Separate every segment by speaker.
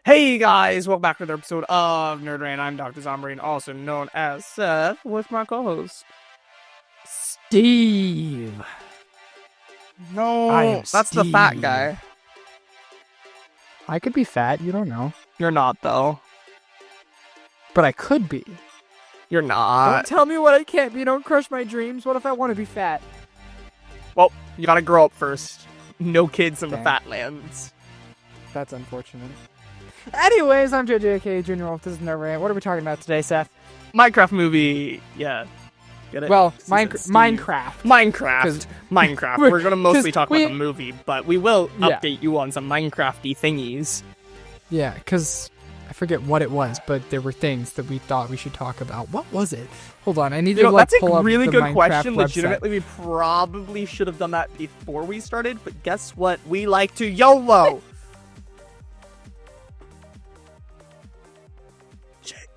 Speaker 1: Hey guys, welcome back to another episode of Nerdrant. I'm Dr. Zombrine, also known as Seth, with my co-host
Speaker 2: Steve. I
Speaker 1: No,
Speaker 2: am
Speaker 1: that's the fat
Speaker 2: Steve.
Speaker 1: guy.
Speaker 2: I could be fat, you don't know.
Speaker 1: You're not, though.
Speaker 2: But I could be.
Speaker 1: You're not.
Speaker 2: Don't tell me what I can't be. Don't crush my dreams. What if I want to be fat?
Speaker 1: Well, you gotta grow up first. No kids in the
Speaker 2: Dang.
Speaker 1: fat lands.
Speaker 2: That's unfortunate. Anyways, I'm JJK Junior Wolf. This is Nerdrant. What are we talking about today, Seth?
Speaker 1: Minecraft movie, yeah. Get it?
Speaker 2: Well,
Speaker 1: Since it's Steve.
Speaker 2: Minecraft.
Speaker 1: Minecraft. We're gonna mostly talk about
Speaker 2: we-
Speaker 1: the movie, but we will
Speaker 2: Yeah.
Speaker 1: update you on some Minecrafty thingies.
Speaker 2: Yeah, because I forget what it was, but there were things that we thought we should talk about. What was it? Hold on, I need to
Speaker 1: That's
Speaker 2: pull
Speaker 1: a
Speaker 2: up
Speaker 1: really
Speaker 2: the
Speaker 1: good
Speaker 2: Minecraft
Speaker 1: question.
Speaker 2: website.
Speaker 1: Legitimately, we probably should have done that before we started, but guess what? We like to YOLO!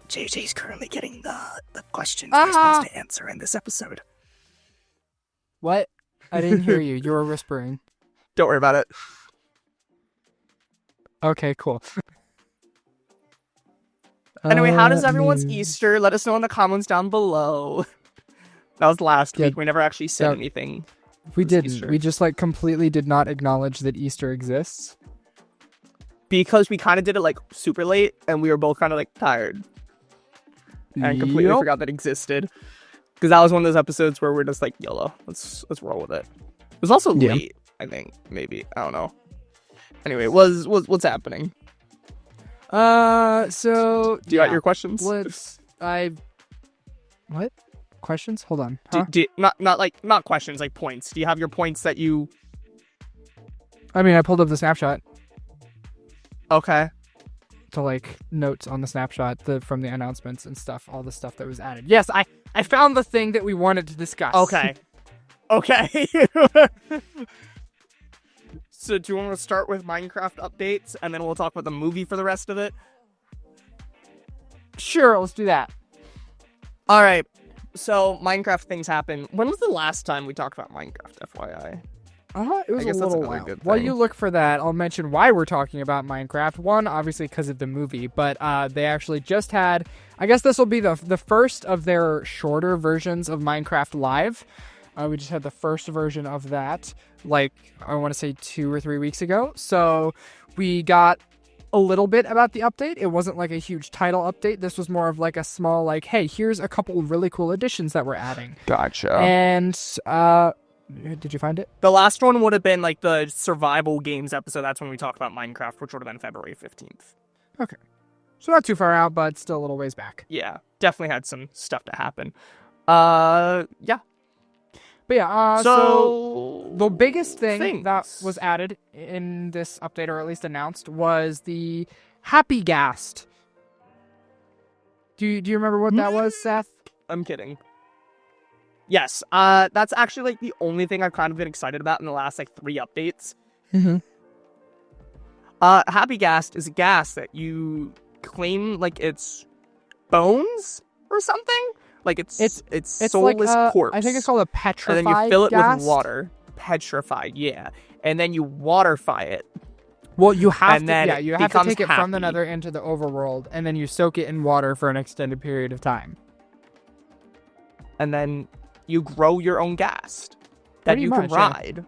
Speaker 1: JJ's currently getting the questions we're supposed to answer in this episode.
Speaker 2: What? I didn't hear you. You were whispering.
Speaker 1: Don't worry about it.
Speaker 2: Okay, cool.
Speaker 1: Anyway, how does everyone's
Speaker 2: Mm,
Speaker 1: Easter? Let us know in the comments down below. That was last
Speaker 2: Yeah.
Speaker 1: week. We never actually said
Speaker 2: Yeah.
Speaker 1: anything.
Speaker 2: We
Speaker 1: It's
Speaker 2: didn't.
Speaker 1: Easter.
Speaker 2: We just completely did not acknowledge that Easter exists.
Speaker 1: Because we kind of did it super late, and we were both kind of tired. And completely
Speaker 2: Yup.
Speaker 1: forgot that existed. Because that was one of those episodes where we're just YOLO. Let's roll with it. It was also
Speaker 2: Yeah.
Speaker 1: late, I think. Maybe. I don't know. Anyway, what's happening?
Speaker 2: So
Speaker 1: Do you got your questions?
Speaker 2: What? Questions? Hold on.
Speaker 1: Do,
Speaker 2: Huh?
Speaker 1: do, not questions, points. Do you have your points that you...
Speaker 2: I mean, I pulled up the snapshot
Speaker 1: Okay.
Speaker 2: to notes on the snapshot from the announcements and stuff, all the stuff that was added. Yes, I found the thing that we wanted to discuss.
Speaker 1: Okay. Okay. So do you want to start with Minecraft updates, and then we'll talk about the movie for the rest of it?
Speaker 2: Sure, let's do that.
Speaker 1: All right. So Minecraft things happen. When was the last time we talked about Minecraft, FYI?
Speaker 2: It was
Speaker 1: I guess
Speaker 2: a
Speaker 1: that's
Speaker 2: little
Speaker 1: another
Speaker 2: while.
Speaker 1: good
Speaker 2: While
Speaker 1: thing.
Speaker 2: you look for that, I'll mention why we're talking about Minecraft. One, obviously because of the movie, but they actually just had, I guess this will be the first of their shorter versions of Minecraft Live. We just had the first version of that, I want to say 2 or 3 weeks ago. So we got a little bit about the update. It wasn't a huge title update. This was more of a small, hey, here's a couple really cool additions that we're adding.
Speaker 1: Gotcha.
Speaker 2: And, did you find it?
Speaker 1: The last one would have been the survival games episode. That's when we talked about Minecraft, which would have been February 15th.
Speaker 2: So not too far out, but still a little ways back.
Speaker 1: Yeah, definitely had some stuff to happen. Yeah.
Speaker 2: But yeah, so the biggest thing
Speaker 1: things.
Speaker 2: that was added in this update, or at least announced, was the Happy Ghast. Do you remember what that was, Seth?
Speaker 1: I'm kidding. Yes, that's actually the only thing I've kind of been excited about in the last 3 updates.
Speaker 2: Mm-hmm.
Speaker 1: Happy Ghast is a gas that you claim it's bones or something. It's soulless corpse.
Speaker 2: I think it's called a petrified
Speaker 1: and then you fill it
Speaker 2: ghast.
Speaker 1: with water. Petrified, yeah. And then you waterfy it.
Speaker 2: Well, you have
Speaker 1: and
Speaker 2: to,
Speaker 1: then
Speaker 2: yeah, you
Speaker 1: it
Speaker 2: have to
Speaker 1: becomes
Speaker 2: take it from the
Speaker 1: happy.
Speaker 2: nether into the overworld, and then you soak it in water for an extended period of time.
Speaker 1: And then you grow your own ghast that
Speaker 2: Pretty
Speaker 1: you
Speaker 2: much,
Speaker 1: can
Speaker 2: yeah.
Speaker 1: ride.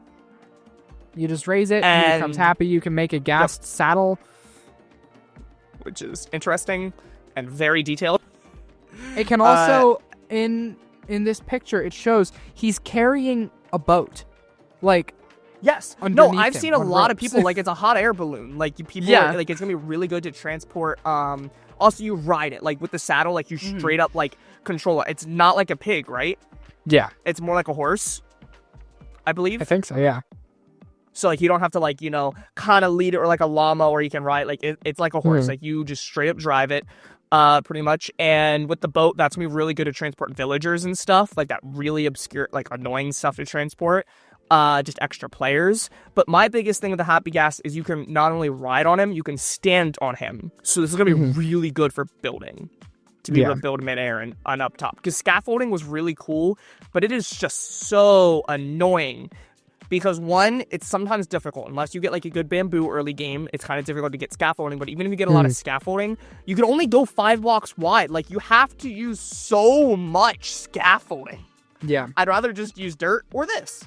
Speaker 2: You just raise it, and it becomes
Speaker 1: And-
Speaker 2: happy. You can make a ghast saddle.
Speaker 1: Which is interesting and very detailed.
Speaker 2: It can also in this picture it shows he's carrying a boat,
Speaker 1: Yes. No,
Speaker 2: underneath
Speaker 1: I've
Speaker 2: him
Speaker 1: seen a
Speaker 2: on
Speaker 1: lot of
Speaker 2: ropes.
Speaker 1: people it's a hot air balloon. People
Speaker 2: Yeah.
Speaker 1: it's gonna be really good to transport. Also you ride it with the saddle. You straight up control it. It's not like a pig, right?
Speaker 2: Yeah,
Speaker 1: It's more like a horse, I believe.
Speaker 2: I think so. Yeah,
Speaker 1: So you don't have to kind of lead it, or a llama, or you can ride it's like a horse.
Speaker 2: Mhm.
Speaker 1: You just straight up drive it, pretty much. And with the boat, that's gonna be really good to transport villagers and stuff that really obscure, annoying stuff to transport. Just extra players. But my biggest thing with the Happy Gas is you can not only ride on him, you can stand on him. So this is gonna be really good for building. To be able to build midair and up top. Because scaffolding was really cool, but it is just so annoying Because one, it's sometimes difficult. Unless you get like a good bamboo early game, it's kind of difficult to get scaffolding. But even if you get a lot of scaffolding, you can only go 5 blocks wide. Like, you have to use so much scaffolding.
Speaker 2: Yeah.
Speaker 1: I'd rather just use dirt or this.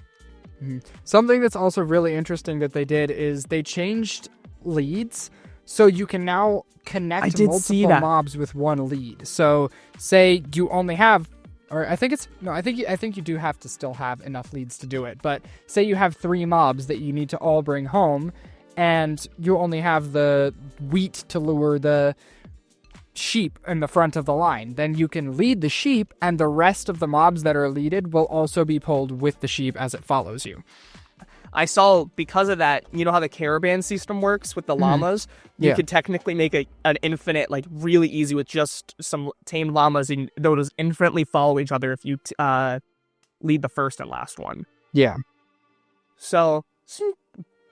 Speaker 2: Something that's also really interesting that they did is they changed leads. So you can now connect multiple mobs with one lead. So say you only have, or I think you do have to still have enough leads to do it. But say you have 3 mobs that you need to all bring home, and you only have the wheat to lure the sheep in the front of the line. Then you can lead the sheep, and the rest of the mobs that are leaded will also be pulled with the sheep as it follows you.
Speaker 1: I saw, because of that, you know how the caravan system works with the llamas? You could technically make an infinite, like, really easy with just some tamed llamas, and they'll just infinitely follow each other if you lead the first and last one.
Speaker 2: Yeah.
Speaker 1: So, some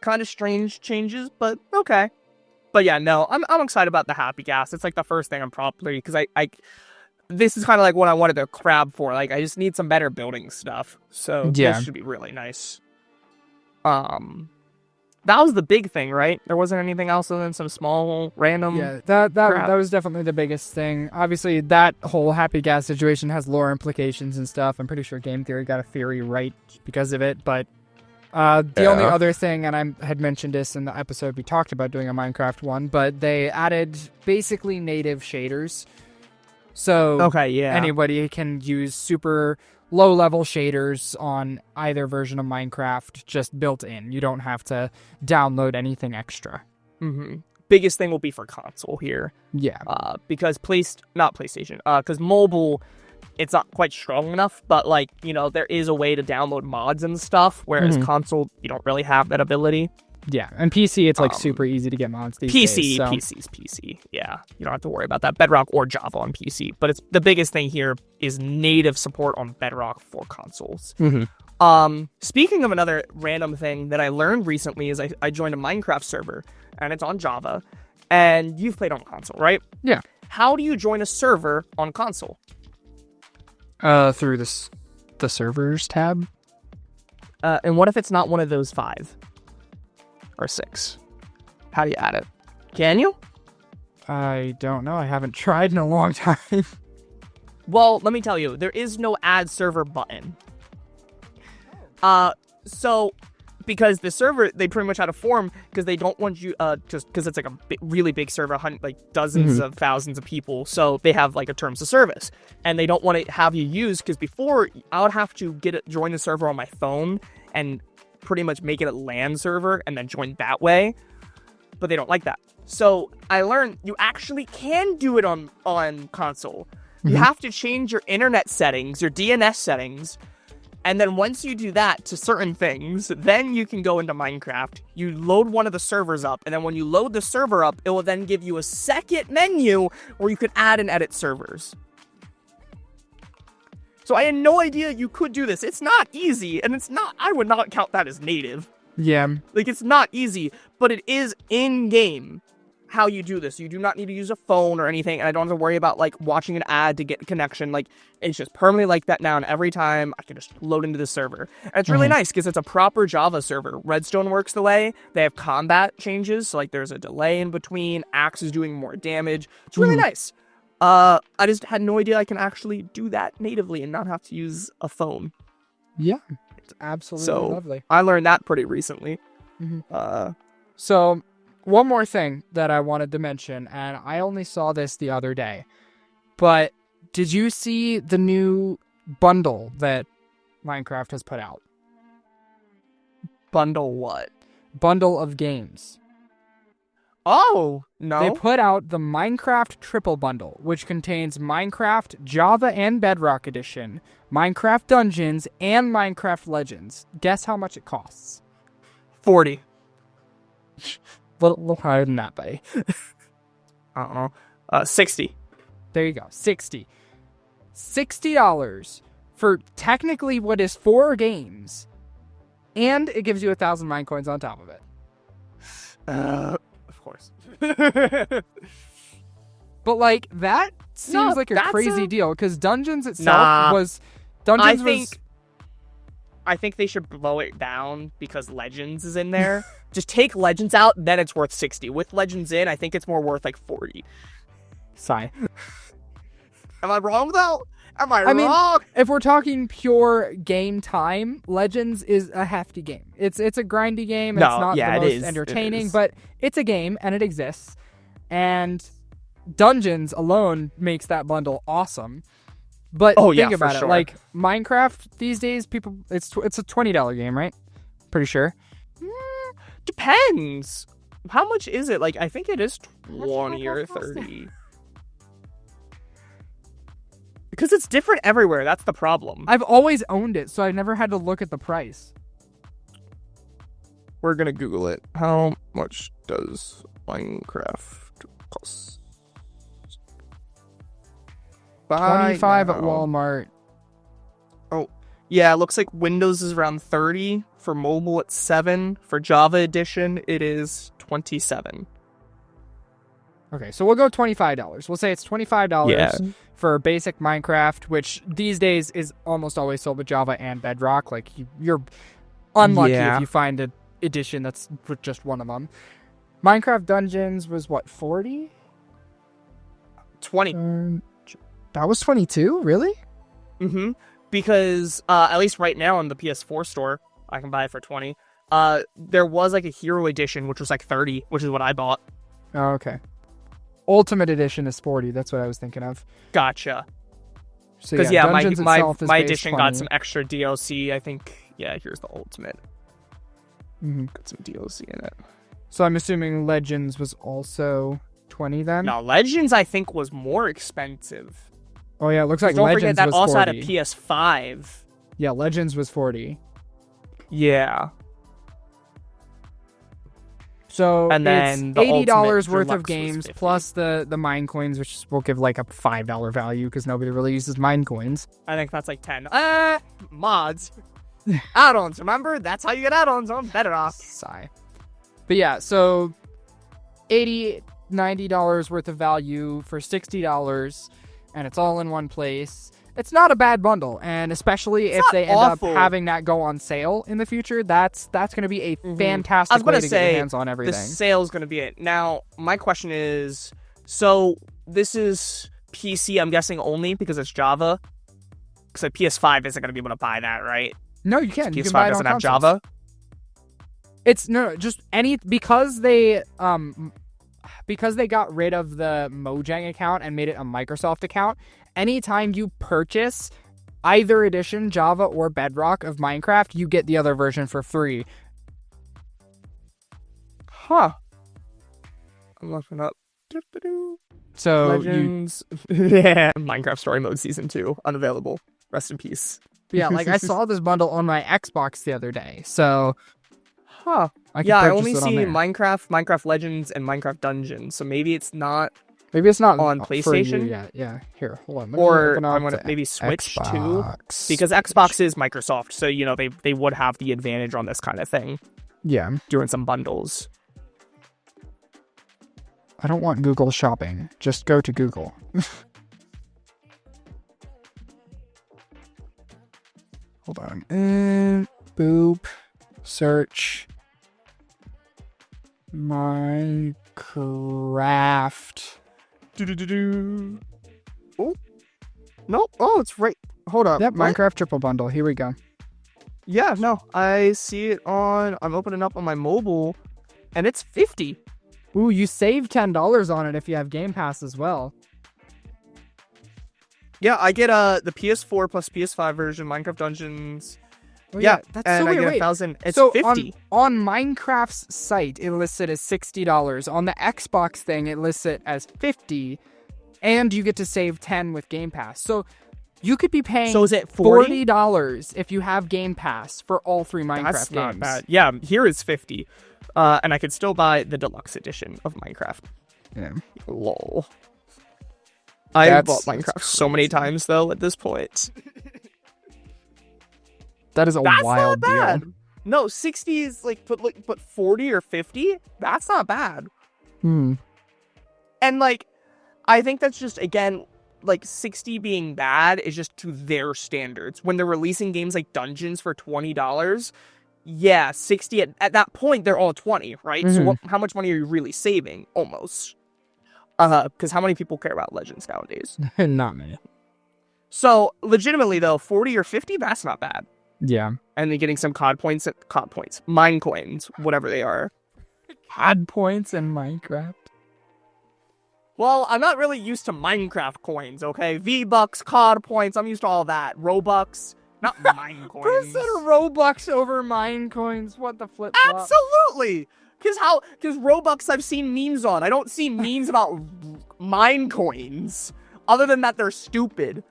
Speaker 1: kind of strange changes, but okay. But yeah, no, I'm excited about the Happy Gas. It's like the first thing I'm probably, because I this is kind of like what I wanted to crab for. Like, I just need some better building stuff. So this should be really nice. That was the big thing, right? There wasn't anything else other than some small random.
Speaker 2: Yeah, that was definitely the biggest thing. Obviously, that whole Happy Gas situation has lore implications and stuff. I'm pretty sure Game Theory got a theory right because of it. But the only other thing, and I had mentioned this in the episode we talked about doing a Minecraft one, but they added basically native shaders. So anybody can use super low-level shaders on either version of Minecraft, just built in. You don't have to download anything extra.
Speaker 1: Biggest thing will be for console here.
Speaker 2: Yeah.
Speaker 1: Because not PlayStation, because mobile, it's not quite strong enough, but like, you know, there is a way to download mods and stuff, whereas console, you don't really have that ability.
Speaker 2: Yeah, and PC, it's like super easy to get mods these days. So.
Speaker 1: PC's PC. Yeah, you don't have to worry about that. Bedrock or Java on PC. But it's the biggest thing here is native support on Bedrock for consoles. Speaking of another random thing that I learned recently is I joined a Minecraft server, and it's on Java, and you've played on console, right?
Speaker 2: Yeah.
Speaker 1: How do you join a server on console?
Speaker 2: Through the servers tab.
Speaker 1: And what if it's not one of those 5? Or 6. How do you add it? Can you?
Speaker 2: I don't know. I haven't tried in a long time.
Speaker 1: Well, let me tell you, there is no add server button. So because the server, they pretty much had a form because they don't want you just because it's like a really big server, like dozens of thousands of people. So they have like a terms of service, and they don't want to have you use, because before I would have to join the server on my phone and pretty much make it a LAN server and then join that way, but they don't like that. So I learned you actually can do it on console. You have to change your internet settings, your DNS settings, and then once you do that to certain things, then you can go into Minecraft. You load one of the servers up, and then when you load the server up, it will then give you a second menu where you can add and edit servers. So I had no idea you could do this. It's not easy, and I would not count that as native.
Speaker 2: Yeah.
Speaker 1: Like, it's not easy, but it is in-game how you do this. You do not need to use a phone or anything, and I don't have to worry about, like, watching an ad to get a connection. Like, it's just permanently like that now, and every time I can just load into the server. And it's really nice, because it's a proper Java server. Redstone works the way. They have combat changes, so, like, there's a delay in between. Axe is doing more damage. It's really nice. I just had no idea I can actually do that natively and not have to use a phone.
Speaker 2: Yeah, it's absolutely lovely.
Speaker 1: I learned that pretty recently.
Speaker 2: So, one more thing that I wanted to mention, and I only saw this the other day, but did you see the new bundle that Minecraft has put out?
Speaker 1: Bundle what?
Speaker 2: Bundle of games.
Speaker 1: Oh, no.
Speaker 2: They put out the Minecraft Triple Bundle, which contains Minecraft Java and Bedrock Edition, Minecraft Dungeons, and Minecraft Legends. Guess how much it costs?
Speaker 1: 40.
Speaker 2: A little higher than that, buddy.
Speaker 1: I don't know. 60.
Speaker 2: There you go. 60. $60 for technically what is 4 games. And it gives you 1,000 mine coins on top of it.
Speaker 1: Of course.
Speaker 2: But like that seems like a crazy deal, because Dungeons itself was
Speaker 1: I think they should blow it down because Legends is in there. Just take Legends out, then it's worth 60. With Legends in, I think it's more worth like 40.
Speaker 2: Sigh.
Speaker 1: Am I wrong though? Am I
Speaker 2: mean,
Speaker 1: wrong?
Speaker 2: if we're talking pure game time, Legends is a hefty game. It's a grindy game. It's not the most entertaining, but it's a game and it exists. And Dungeons alone makes that bundle awesome. But think about it, like Minecraft these days, people it's a $20 game, right? Pretty sure.
Speaker 1: Depends. How much is it? Like I think it is 20 or 30. Because it's different everywhere. That's the problem.
Speaker 2: I've always owned it, so I never had to look at the price.
Speaker 1: We're gonna Google it. How much does Minecraft cost?
Speaker 2: 25 at Walmart.
Speaker 1: Oh, yeah. It looks like Windows is around 30. For mobile, it's 7. For Java Edition, it is 27.
Speaker 2: Okay, so we'll go $25. We'll say it's $25 for basic Minecraft, which these days is almost always sold with Java and Bedrock. Like, you're unlucky if you find an edition that's with just one of them. Minecraft Dungeons was, what, 40?
Speaker 1: 20.
Speaker 2: That was 22? Really?
Speaker 1: Mm-hmm. Because, at least right now in the PS4 store, I can buy it for 20. There was, like, a Hero Edition, which was, like, 30, which is what I bought.
Speaker 2: Oh, okay. Ultimate Edition is 40. That's what I was thinking of.
Speaker 1: Gotcha.
Speaker 2: Because
Speaker 1: my edition got some extra DLC. I think. Yeah, here's the Ultimate.
Speaker 2: Mm-hmm.
Speaker 1: Got some DLC in it.
Speaker 2: So I'm assuming Legends was also 20 then.
Speaker 1: No, Legends I think was more expensive.
Speaker 2: Oh yeah, it looks like
Speaker 1: don't
Speaker 2: Legends
Speaker 1: forget that
Speaker 2: was
Speaker 1: also
Speaker 2: 40.
Speaker 1: had a PS5.
Speaker 2: Yeah, Legends was 40.
Speaker 1: Yeah.
Speaker 2: So
Speaker 1: and then
Speaker 2: it's $80 worth
Speaker 1: Deluxe
Speaker 2: of games plus the mine coins, which will give like a $5 value because nobody really uses mine coins.
Speaker 1: I think that's like 10. Mods. Add-ons, remember? That's how you get add-ons on Bedrock.
Speaker 2: Sigh. But yeah, so $80, $90 worth of value for $60, and it's all in one place. It's not a bad bundle, and especially if they end up having that go on sale in the future, that's going to be a fantastic way to get your hands on everything.
Speaker 1: The sale's going to be it. Now, my question is, so this is PC, I'm guessing, only because it's Java? Because a PS5 isn't going to be able to buy that, right?
Speaker 2: No, you can.
Speaker 1: PS5
Speaker 2: you can buy it
Speaker 1: doesn't
Speaker 2: on
Speaker 1: have Java?
Speaker 2: It's just any because they got rid of the Mojang account and made it a Microsoft account. Anytime you purchase either edition, Java or Bedrock of Minecraft, you get the other version for free.
Speaker 1: Huh. I'm looking up.
Speaker 2: So
Speaker 1: Legends. Yeah. Minecraft Story Mode Season 2. Unavailable. Rest in peace.
Speaker 2: Yeah, like I saw this bundle on my Xbox the other day. So
Speaker 1: I only see Minecraft Legends, and Minecraft Dungeons. So maybe it's not on PlayStation.
Speaker 2: Yeah. Here, hold on.
Speaker 1: Or I'm gonna maybe Switch too, because Xbox is Microsoft, so they would have the advantage on this kind of thing.
Speaker 2: Yeah,
Speaker 1: doing some bundles.
Speaker 2: I don't want Google Shopping. Just go to Google. Hold on. Boop. Search. Minecraft.
Speaker 1: Oh. Nope. Oh, it's right. Hold up.
Speaker 2: Yep, what? Minecraft triple bundle. Here we go.
Speaker 1: Yeah, no. I see it I'm opening up on my mobile, and it's 50.
Speaker 2: Ooh, you save $10 on it if you have Game Pass as well.
Speaker 1: Yeah, I get the PS4 plus PS5 version, Minecraft Dungeons.
Speaker 2: Oh, yeah, that's
Speaker 1: and
Speaker 2: so weird.
Speaker 1: I get 1,000. It's so 50.
Speaker 2: On Minecraft's site, it lists it as $60. On the Xbox thing, it lists it as $50, and you get to save 10 with Game Pass. So you could be paying
Speaker 1: is it $40
Speaker 2: if you have Game Pass for all 3 Minecraft games.
Speaker 1: That's not bad. Yeah, here is 50, and I could still buy the deluxe edition of Minecraft.
Speaker 2: Yeah.
Speaker 1: Lol. I've bought Minecraft so many times though at this point.
Speaker 2: That is a wild deal.
Speaker 1: No, 60 is but 40 or 50? That's not bad.
Speaker 2: Hmm.
Speaker 1: And I think that's just, again, like 60 being bad is just to their standards. When they're releasing games like Dungeons for $20, yeah, 60 at that point they're all 20, right? So how much money are you really saving? Almost. Because how many people care about Legends nowadays?
Speaker 2: Not many.
Speaker 1: So legitimately though, 40 or 50, that's not bad.
Speaker 2: Yeah.
Speaker 1: And then getting some COD points, mine coins, whatever they are.
Speaker 2: COD points in Minecraft.
Speaker 1: Well, I'm not really used to Minecraft coins, okay? V-Bucks, COD points, I'm used to all that. Robux, not mine coins.
Speaker 2: Who said Robux over mine coins? What the flip flop?
Speaker 1: Absolutely! Because Robux I've seen memes on. I don't see memes about mine coins. Other than that, they're stupid.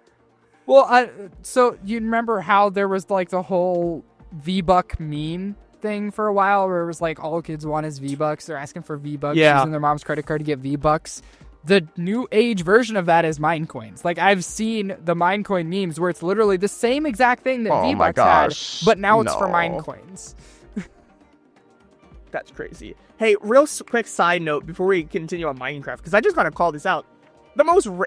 Speaker 2: Well, so you remember how there was like the whole V-Buck meme thing for a while where it was like all kids want is V-Bucks. They're asking for V-Bucks using their mom's credit card to get V-Bucks. The new age version of that is mine coins. Like I've seen the mine coin memes where it's literally the same exact thing that V-Bucks had, but now it's for mine coins.
Speaker 1: That's crazy. Hey, real quick side note before we continue on Minecraft, because I just gotta call this out.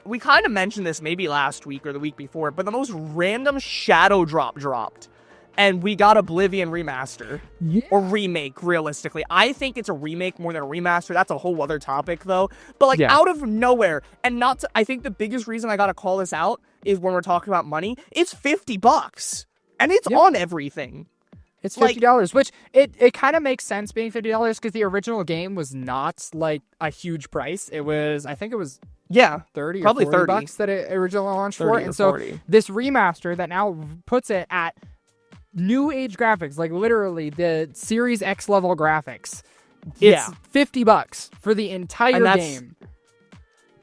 Speaker 1: We kind of mentioned this maybe last week or the week before, but the most random shadow drop dropped. And we got Oblivion Remaster.
Speaker 2: Yeah.
Speaker 1: Or remake, realistically. I think it's a remake more than a remaster. That's a whole other topic, though. But, like, out of nowhere, and I think the biggest reason I gotta call this out is when we're talking about money, it's $50. And it's on everything.
Speaker 2: It's $50, which it kind of makes sense being $50 because the original game was not, like, a huge price. I think it was...
Speaker 1: Yeah,
Speaker 2: 30
Speaker 1: probably
Speaker 2: or 40
Speaker 1: $30
Speaker 2: bucks that it originally launched for. And so
Speaker 1: 40.
Speaker 2: This remaster that now puts it at new age graphics, like literally the Series X level graphics. It's $50 for the entire game.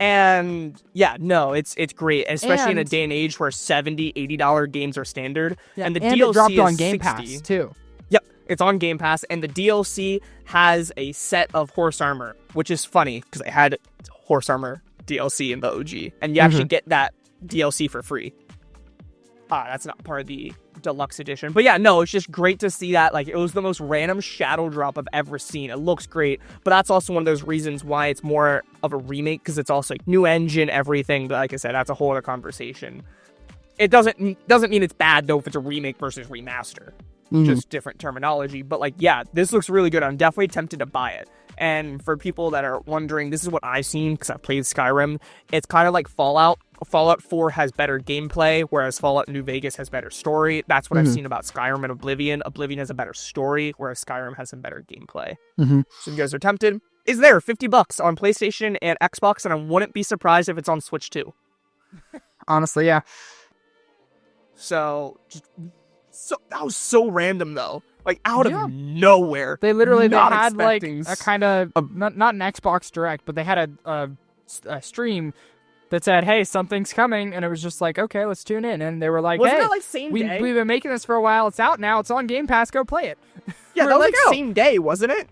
Speaker 1: And it's great, especially in a day and age where $70, $80 games are standard.
Speaker 2: Yeah,
Speaker 1: and the
Speaker 2: DLC
Speaker 1: DLC
Speaker 2: it dropped
Speaker 1: is
Speaker 2: on Game
Speaker 1: $60.
Speaker 2: Pass too.
Speaker 1: Yep, it's on Game Pass, and the DLC has a set of horse armor, which is funny because I had horse armor DLC in the OG, and you actually get that DLC for free. That's not part of the deluxe edition, but it's just great to see that. Like, it was the most random shadow drop I've ever seen. It looks great, but that's also one of those reasons why it's more of a remake, because it's also like new engine, everything. But like I said, that's a whole other conversation. It doesn't mean it's bad though if it's a remake versus remaster. Just different terminology. But this looks really good. I'm definitely tempted to buy it. And for people that are wondering, this is what I've seen because I've played Skyrim. It's kind of like Fallout. Fallout 4 has better gameplay, whereas Fallout New Vegas has better story. That's what I've seen about Skyrim and Oblivion. Oblivion has a better story, whereas Skyrim has some better gameplay. So if you guys are tempted, it's there, $50 on PlayStation and Xbox, and I wouldn't be surprised if it's on Switch too.
Speaker 2: Honestly, yeah.
Speaker 1: So that was so random though. Like out of nowhere.
Speaker 2: They literally
Speaker 1: had
Speaker 2: like a kind of not an Xbox Direct, but they had a stream that said, "Hey, something's coming," and it was just like, "Okay, let's tune in." And they were like,
Speaker 1: Wasn't
Speaker 2: "Hey,
Speaker 1: that like same day?
Speaker 2: We've been making this for a while. It's out now. It's on Game Pass. Go play it."
Speaker 1: Yeah, that was like same day, wasn't it?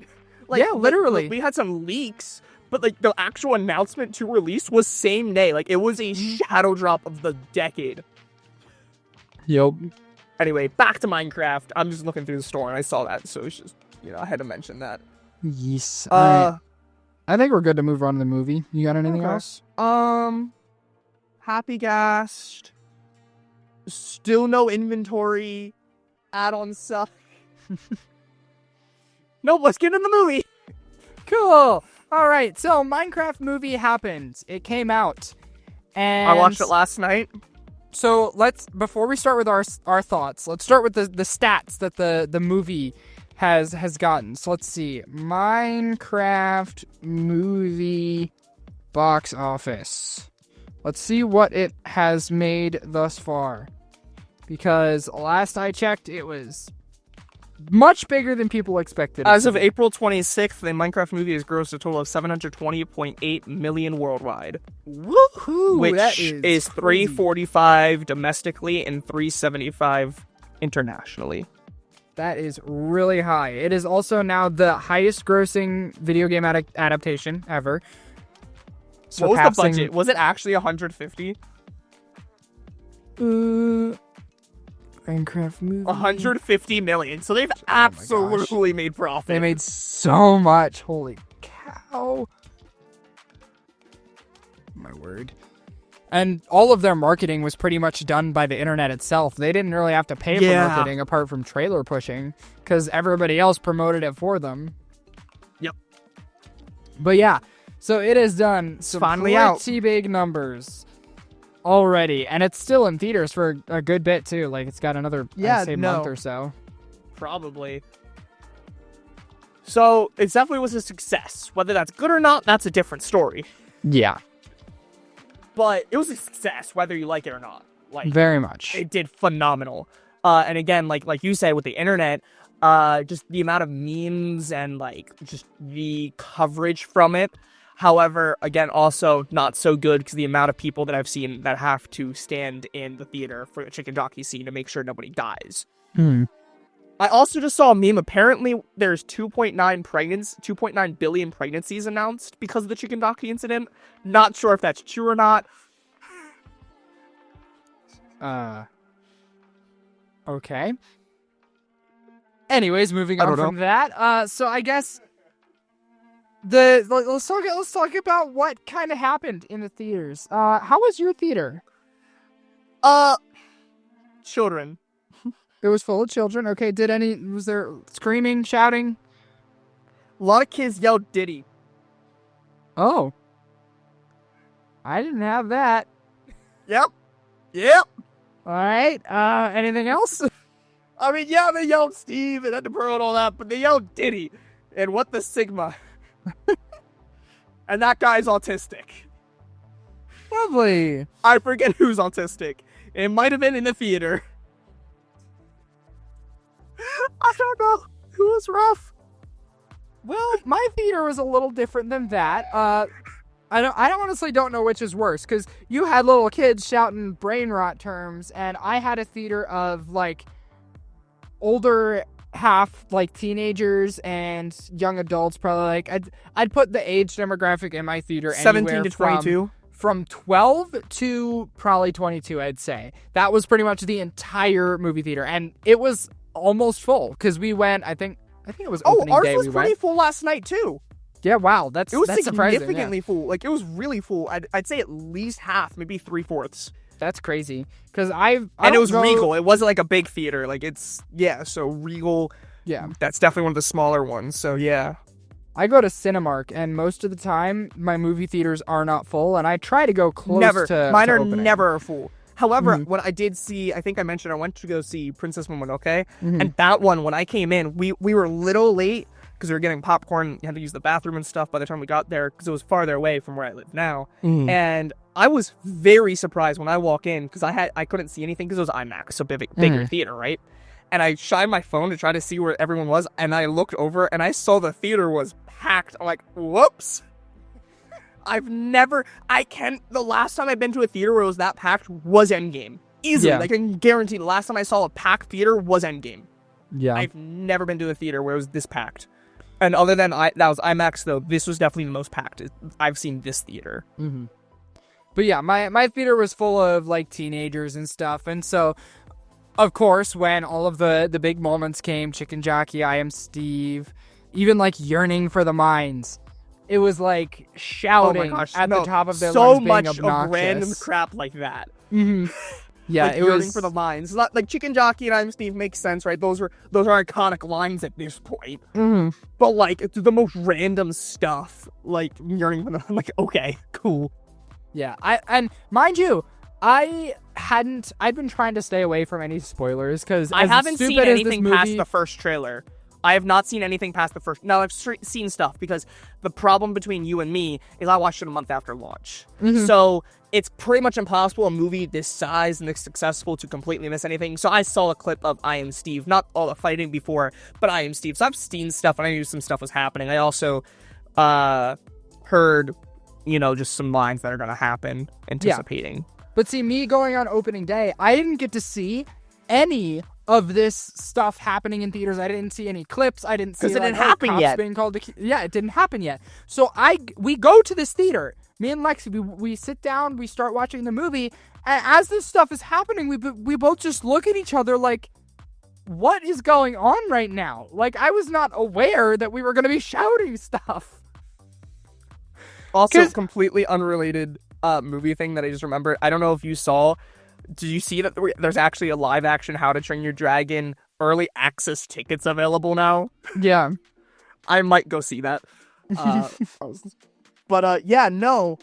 Speaker 1: Like,
Speaker 2: yeah, literally.
Speaker 1: We had some leaks, but like the actual announcement to release was same day. Like it was a shadow drop of the decade.
Speaker 2: Yep.
Speaker 1: Anyway, back to Minecraft. I'm just looking through the store and I saw that, so it's just, I had to mention that.
Speaker 2: Yes. I think we're good to move on to the movie. You got anything else?
Speaker 1: Happy Gast. Still no inventory. Add-on stuff. Nope, let's get in the movie.
Speaker 2: Cool. All right, so Minecraft movie happened. It came out. And
Speaker 1: I watched it last night.
Speaker 2: So before we start with our thoughts, let's start with the stats that the movie has gotten. So let's see. Minecraft movie box office. Let's see what it has made thus far. Because last I checked, it was much bigger than people expected.
Speaker 1: As of April 26th, the Minecraft movie has grossed a total of $720.8 million worldwide.
Speaker 2: Woohoo!
Speaker 1: Which is $345 domestically and $375 internationally.
Speaker 2: That is really high. It is also now the highest grossing video game adaptation ever.
Speaker 1: What was the budget? Was it actually $150?
Speaker 2: Minecraft movie.
Speaker 1: $150 million. So they've absolutely made profit.
Speaker 2: They made so much. Holy cow. My word. And all of their marketing was pretty much done by the internet itself. They didn't really have to pay for marketing apart from trailer pushing, because everybody else promoted it for them.
Speaker 1: Yep.
Speaker 2: But yeah, so it has done some
Speaker 1: finally out.
Speaker 2: pretty big numbers already, and it's still in theaters for a good bit too. Like, it's got another month or so.
Speaker 1: Probably. So it definitely was a success. Whether that's good or not, that's a different story.
Speaker 2: Yeah.
Speaker 1: But it was a success, whether you like it or not. Like,
Speaker 2: very much.
Speaker 1: It did phenomenal. And again, like you said, with the internet, just the amount of memes and like just the coverage from it. However, again, also not so good because the amount of people that I've seen that have to stand in the theater for the chicken jockey scene to make sure nobody dies. I also just saw a meme. Apparently, there's 2.9 billion pregnancies announced because of the chicken jockey incident. Not sure if that's true or not.
Speaker 2: Okay. Anyways, moving on from that. So I guess let's talk about what kind of happened in the theaters. How was your theater?
Speaker 1: Children.
Speaker 2: It was full of children. Okay, was there screaming, shouting?
Speaker 1: A lot of kids yelled Diddy.
Speaker 2: Oh. I didn't have that.
Speaker 1: Yep.
Speaker 2: All right. Anything else?
Speaker 1: I mean, yeah, they yelled Steve and the Pearl and all that, but they yelled Diddy. And what the Sigma. And that guy's autistic.
Speaker 2: Lovely.
Speaker 1: I forget who's autistic. It might have been in the theater. I don't know. It was rough.
Speaker 2: Well, my theater was a little different than that. I honestly don't know which is worse, because you had little kids shouting brain rot terms, and I had a theater of like older half like teenagers and young adults. Probably like I'd put the age demographic in my theater
Speaker 1: 17 to 22.
Speaker 2: From 12 to probably 22, I'd say. That was pretty much the entire movie theater, and it was almost full because we went. I think it was opening day.
Speaker 1: Ours was pretty full last night too.
Speaker 2: Yeah, wow, that's
Speaker 1: significantly full. Like, it was really full. I'd say at least half, maybe 3/4.
Speaker 2: That's crazy. Because
Speaker 1: it was Regal. It wasn't like a big theater. Like, so Regal.
Speaker 2: Yeah,
Speaker 1: that's definitely one of the smaller ones. So yeah,
Speaker 2: I go to Cinemark, and most of the time my movie theaters are not full, and I try to go close to
Speaker 1: mine are
Speaker 2: opening.
Speaker 1: Never full. However, when I did see, I think I mentioned I went to go see Princess Mononoke, and that one, when I came in, we were a little late because we were getting popcorn. You had to use the bathroom and stuff by the time we got there because it was farther away from where I live now. And I was very surprised when I walk in because I couldn't see anything because it was IMAX, so bigger theater, right? And I shined my phone to try to see where everyone was, and I looked over and I saw the theater was packed. I'm like, whoops. The last time I've been to a theater where it was that packed was Endgame. Easily.
Speaker 2: Yeah.
Speaker 1: Like, I can guarantee the last time I saw a packed theater was Endgame.
Speaker 2: Yeah.
Speaker 1: I've never been to a theater where it was this packed. And other than that was IMAX, though, this was definitely the most packed I've seen this theater.
Speaker 2: But yeah, my theater was full of like teenagers and stuff, and so of course when all of the big moments came, Chicken Jockey, I Am Steve, even like Yearning for the Mines, it was like shouting at the top of their lungs, being obnoxious. So much of
Speaker 1: random crap like that.
Speaker 2: Yeah,
Speaker 1: like,
Speaker 2: it was
Speaker 1: for the lines. Like Chicken Jockey and I'm Steve makes sense, right? Those are iconic lines at this point. But like, it's the most random stuff. Like Yearning for the, I'm like, okay, cool.
Speaker 2: Yeah, and mind you, I'd been trying to stay away from any spoilers because
Speaker 1: I haven't seen anything past the first trailer. I have not seen anything past the first. Now, I've seen stuff because the problem between you and me is I watched it a month after launch. So it's pretty much impossible a movie this size and this successful to completely miss anything. So I saw a clip of I Am Steve, not all the fighting before, but I Am Steve. So I've seen stuff and I knew some stuff was happening. I also heard, just some lines that are going to happen, anticipating.
Speaker 2: Yeah. But see, me going on opening day, I didn't get to see any of this stuff happening in theaters. I didn't see any clips. I didn't see
Speaker 1: because it didn't happen yet.
Speaker 2: Being called it didn't happen yet. So we go to this theater. Me and Lexi, we sit down, we start watching the movie, and as this stuff is happening, we both just look at each other like, what is going on right now? Like, I was not aware that we were going to be shouting stuff.
Speaker 1: Also, completely unrelated, movie thing that I just remembered. I don't know if you saw. Did you see that there's actually a live action How to Train Your Dragon early access tickets available now?
Speaker 2: Yeah.
Speaker 1: I might go see that. But yeah, no.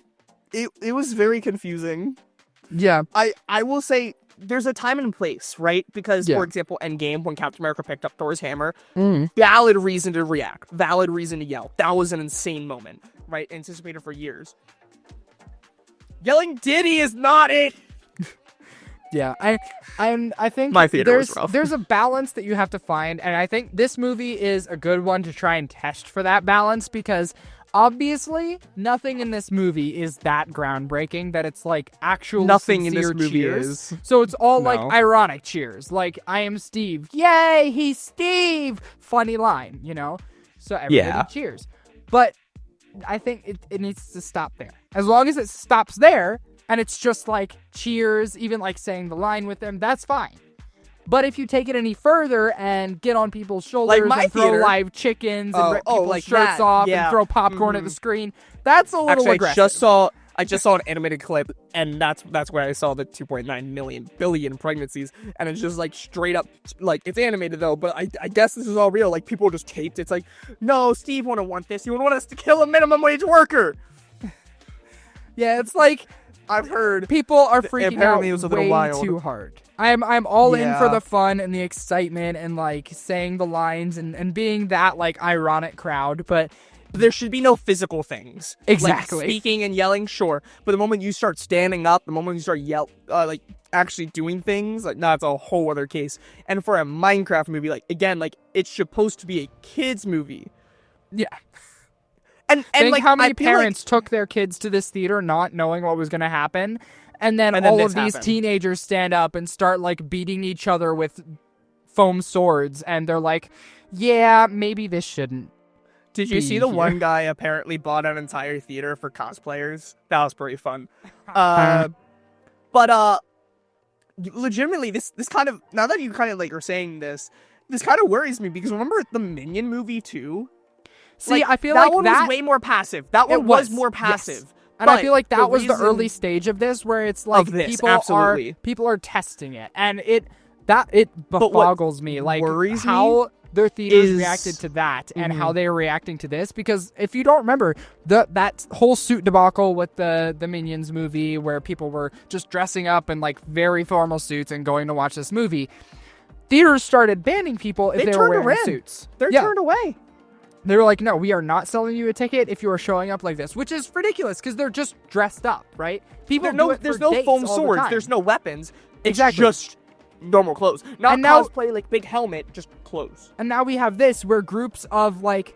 Speaker 1: It was very confusing.
Speaker 2: Yeah.
Speaker 1: I will say there's a time and place, right? Because, for example, Endgame, when Captain America picked up Thor's hammer, valid reason to react, valid reason to yell. That was an insane moment, right? Anticipated for years. Yelling Diddy is not it.
Speaker 2: Yeah, I think
Speaker 1: my theater was rough.
Speaker 2: There's a balance that you have to find, and I think this movie is a good one to try and test for that balance, because obviously nothing in this movie is that groundbreaking that it's like actual
Speaker 1: nothing in this movie
Speaker 2: cheers.
Speaker 1: is.
Speaker 2: So it's all like ironic cheers, like I am Steve, yay, he's Steve, funny line, you know. So everybody cheers, but I think it needs to stop there. As long as it stops there. And it's just like cheers, even like saying the line with them, that's fine. But if you take it any further and get on people's shoulders and throw live chickens and rip people's
Speaker 1: like
Speaker 2: shirts off and throw popcorn at the screen, that's a little aggressive.
Speaker 1: I just saw an animated clip, and that's where I saw the 2.9 billion pregnancies, and it's just like straight up, like it's animated though, but I guess this is all real. Like people just taped. It's like, no, Steve wouldn't want this. He would want us to kill a minimum wage worker.
Speaker 2: Yeah, it's like.
Speaker 1: I've heard
Speaker 2: people are freaking out
Speaker 1: it was a
Speaker 2: way
Speaker 1: wild.
Speaker 2: too hard. I'm all in for the fun and the excitement and like saying the lines and being that like ironic crowd, but
Speaker 1: there should be no physical things.
Speaker 2: Exactly.
Speaker 1: Like, speaking and yelling, sure, but the moment you start standing up, the moment you start like actually doing things, like that's a whole other case. And for a Minecraft movie, like again, like it's supposed to be a kids movie.
Speaker 2: Yeah.
Speaker 1: And
Speaker 2: think
Speaker 1: like
Speaker 2: how many parents took their kids to this theater not knowing what was going to happen, and then all of these teenagers stand up and start like beating each other with foam swords, and they're like, yeah, maybe this shouldn't.
Speaker 1: Did you see the one guy apparently bought an entire theater for cosplayers? That was pretty fun. But legitimately, this kind of, now that you kind of like are saying this kind of worries me, because remember the Minion movie too?
Speaker 2: See,
Speaker 1: like,
Speaker 2: I feel
Speaker 1: that
Speaker 2: like
Speaker 1: one was way more passive. That one was more passive.
Speaker 2: Yes. And I feel like that was the early stage of this, where it's like people are testing it, and it befoggles me, like how their theaters reacted to that and how they are reacting to this. Because if you don't remember that whole suit debacle with the Minions movie, where people were just dressing up in like very formal suits and going to watch this movie, theaters started banning people if they were wearing suits.
Speaker 1: They're turned away.
Speaker 2: They were like, no, we are not selling you a ticket if you are showing up like this, which is ridiculous because they're just dressed up, right? People
Speaker 1: there's no foam swords, there's no weapons. It's just normal clothes. Not cosplay, like big helmet, just clothes.
Speaker 2: And now we have this where groups of like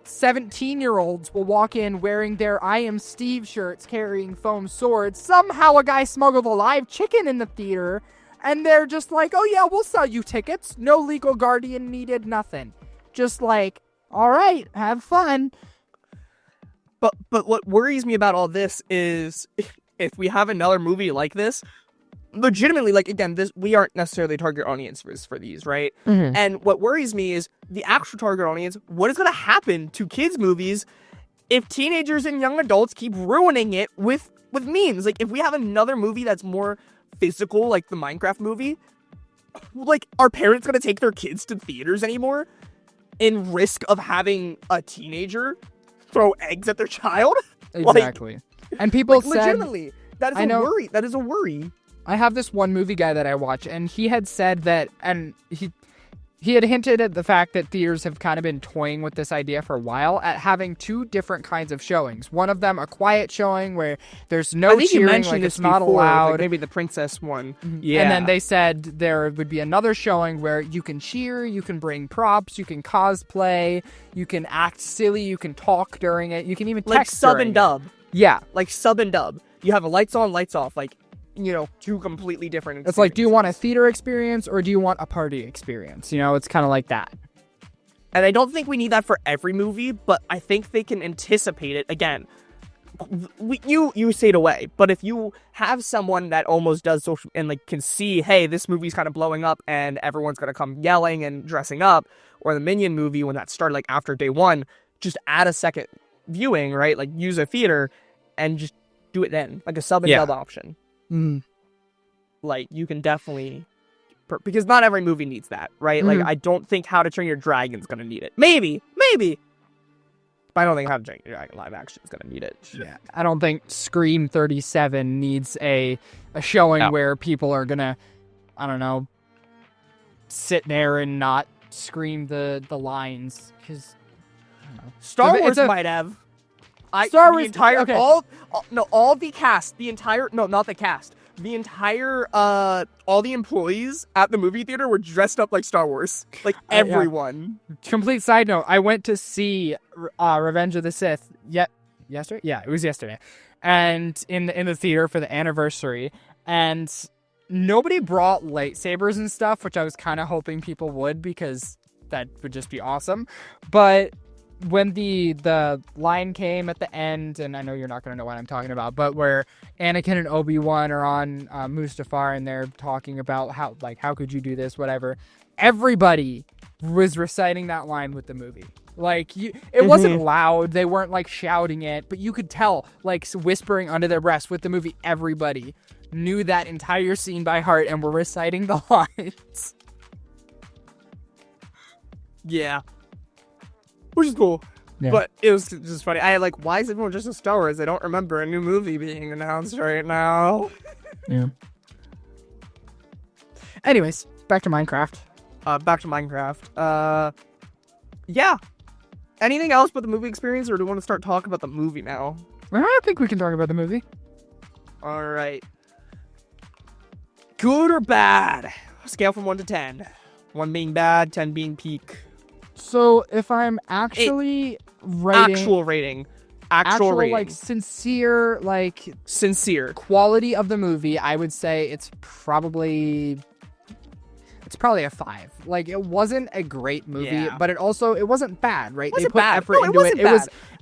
Speaker 2: 17-year-olds will walk in wearing their I Am Steve shirts, carrying foam swords. Somehow a guy smuggled a live chicken in the theater, and they're just like, oh yeah, we'll sell you tickets. No legal guardian needed, nothing. Just like, all right, have fun.
Speaker 1: But what worries me about all this is if we have another movie like this, legitimately, like again, we aren't necessarily target audience for these, right? Mm-hmm. And what worries me is the actual target audience. What is going to happen to kids' movies if teenagers and young adults keep ruining it with memes? Like if we have another movie that's more physical, like the Minecraft movie, like are parents going to take their kids to theaters anymore? In risk of having a teenager throw eggs at their child?
Speaker 2: Exactly. And people said...
Speaker 1: legitimately, that is a worry. That is a worry.
Speaker 2: I have this one movie guy that I watch, and he had said that... And he had hinted at the fact that theaters have kind of been toying with this idea for a while at having two different kinds of showings. One of them, a quiet showing where there's no cheering, like it's not allowed.
Speaker 1: Like maybe the princess one.
Speaker 2: Mm-hmm. Yeah. And then they said there would be another showing where you can cheer, you can bring props, you can cosplay, you can act silly, you can talk during it, you can even text
Speaker 1: like sub and dub.
Speaker 2: Yeah.
Speaker 1: Like sub and dub. You have a lights on, lights off, like, you know, two completely different
Speaker 2: It's like, do you want a theater experience or do you want a party experience? You know, it's kind of like that.
Speaker 1: And I don't think we need that for every movie, but I think they can anticipate it. Again, you say it away, but if you have someone that almost does social and like can see, hey, this movie's kind of blowing up and everyone's going to come yelling and dressing up, or the Minion movie when that started like after day one, just add a second viewing, right? Like use a theater and just do it then, like a sub and dub option. Like, you can definitely, because not every movie needs that, right? Like, I don't think How to Train Your Dragon's gonna need it. Maybe, but I don't think How to Train Your Dragon live action is gonna need it.
Speaker 2: Yeah, I don't think Scream 37 needs a showing where people are gonna, I don't know, sit there and not scream the lines, because
Speaker 1: Star Wars might have.
Speaker 2: Star Wars,
Speaker 1: the entire
Speaker 2: okay.
Speaker 1: all the cast, not the cast. The entire all the employees at the movie theater were dressed up like Star Wars. Like everyone.
Speaker 2: Complete side note, I went to see Revenge of the Sith yesterday? Yeah, it was yesterday. And in the theater for the anniversary, and nobody brought lightsabers and stuff, which I was kind of hoping people would, because that would just be awesome. But when the line came at the end, and I know you're not going to know what I'm talking about, but where Anakin and Obi-Wan are on Mustafar, and they're talking about how could you do this, whatever. Everybody was reciting that line with the movie. Like, it wasn't loud. They weren't like shouting it, but you could tell, like, whispering under their breath with the movie. Everybody knew that entire scene by heart and were reciting the lines.
Speaker 1: Yeah. Which is cool.
Speaker 2: Yeah.
Speaker 1: But it was just funny. I had like, why is everyone just in Star Wars? I don't remember a new movie being announced right now.
Speaker 2: Yeah. Anyways, back to Minecraft.
Speaker 1: Yeah. Anything else but the movie experience, or do we want to start talking about the movie now?
Speaker 2: I think we can talk about the movie.
Speaker 1: All right. Good or bad? Scale from 1 to 10. 1 being bad, 10 being peak.
Speaker 2: So if I'm actually rating...
Speaker 1: Actual rating.
Speaker 2: Like, sincere quality of the movie, I would say it's probably a 5. Like, it wasn't a great movie, but it wasn't bad, right? They put effort into it.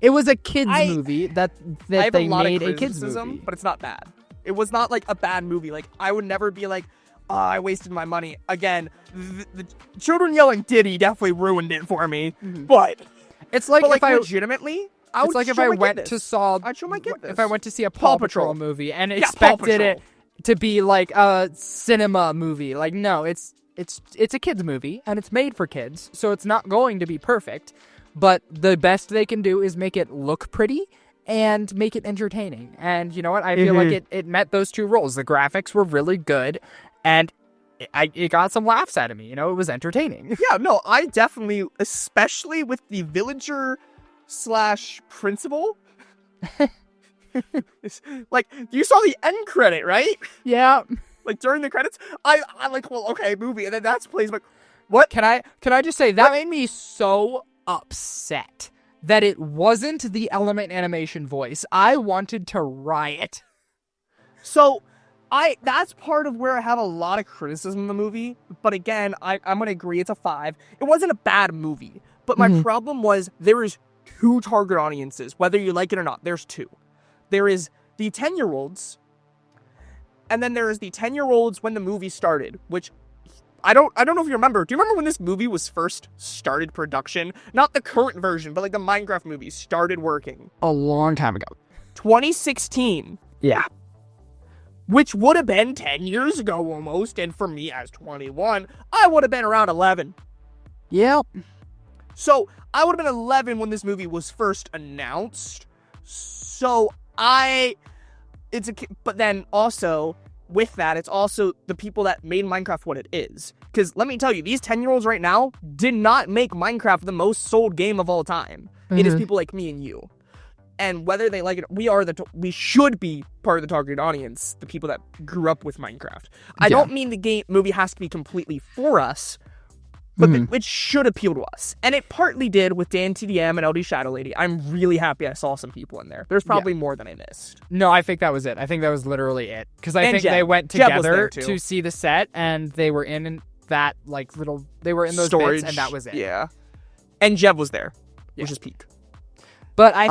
Speaker 2: It was a kids movie that they made a kids movie,
Speaker 1: but it's not bad. It was not like a bad movie. Like, I would never be like, oh, I wasted my money. Again, the children yelling Diddy definitely ruined it for me. But
Speaker 2: it's like,
Speaker 1: if I legitimately,
Speaker 2: if I went to see a Paw Patrol movie and expected it to be like a cinema movie. Like, no, it's a kids movie and it's made for kids, so it's not going to be perfect. But the best they can do is make it look pretty and make it entertaining. And you know what? I feel like it met those two roles. The graphics were really good, and it got some laughs out of me. You know, it was entertaining.
Speaker 1: Yeah, no, I definitely, especially with the villager / principal. Like, you saw the end credit, right?
Speaker 2: Yeah.
Speaker 1: Like, during the credits, I like, well, okay, movie, and then that's plays, like, what?
Speaker 2: Can I just say, that made me so upset that it wasn't the Element Animation voice. I wanted to riot.
Speaker 1: So, that's part of where I have a lot of criticism of the movie, but again, I'm gonna agree it's a 5. It wasn't a bad movie, but my problem was there is 2 target audiences, whether you like it or not. There's 2. There is the 10-year-olds, and then there is the 10-year-olds when the movie started, which I don't know if you remember. Do you remember when this movie was first started production? Not the current version, but like the Minecraft movie started working.
Speaker 2: A long time ago.
Speaker 1: 2016.
Speaker 2: Yeah.
Speaker 1: Which would have been 10 years ago almost, and for me as 21, I would have been around 11.
Speaker 2: Yep.
Speaker 1: So, I would have been 11 when this movie was first announced. So, but then also, with that, it's also the people that made Minecraft what it is. Because let me tell you, these 10-year-olds right now did not make Minecraft the most sold game of all time. It is people like me and you. And whether they like it, we should be part of the target audience, the people that grew up with Minecraft. I don't mean the movie has to be completely for us, but it should appeal to us. And it partly did with Dan TDM and LD Shadow Lady. I'm really happy I saw some people in there. There's probably more than I missed.
Speaker 2: No, I think that was it. I think that was literally it. Because I think they went together to see the set, and they were in that, like, they were in those
Speaker 1: storage
Speaker 2: bits, and that was it.
Speaker 1: Yeah. And Jeb was there, which is peak.
Speaker 2: But I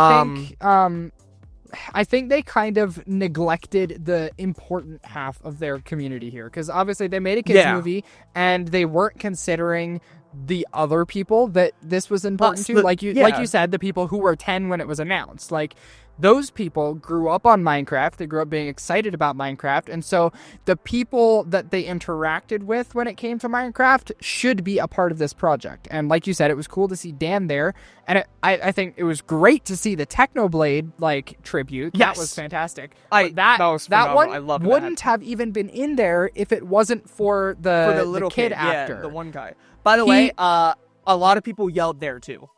Speaker 2: think they kind of neglected the important half of their community here, because obviously they made a kids movie and they weren't considering the other people that this was important to. Like you said, the people who were 10 when it was announced. Like, those people grew up on Minecraft. They grew up being excited about Minecraft. And so the people that they interacted with when it came to Minecraft should be a part of this project. And like you said, it was cool to see Dan there. And I think it was great to see the Technoblade, like, tribute.
Speaker 1: Yes.
Speaker 2: That was fantastic.
Speaker 1: That was
Speaker 2: that
Speaker 1: phenomenal.
Speaker 2: one
Speaker 1: I love
Speaker 2: wouldn't
Speaker 1: that.
Speaker 2: have even been in there if it wasn't for the
Speaker 1: little
Speaker 2: kid actor.
Speaker 1: Yeah, the one guy. By the way, a lot of people yelled there too,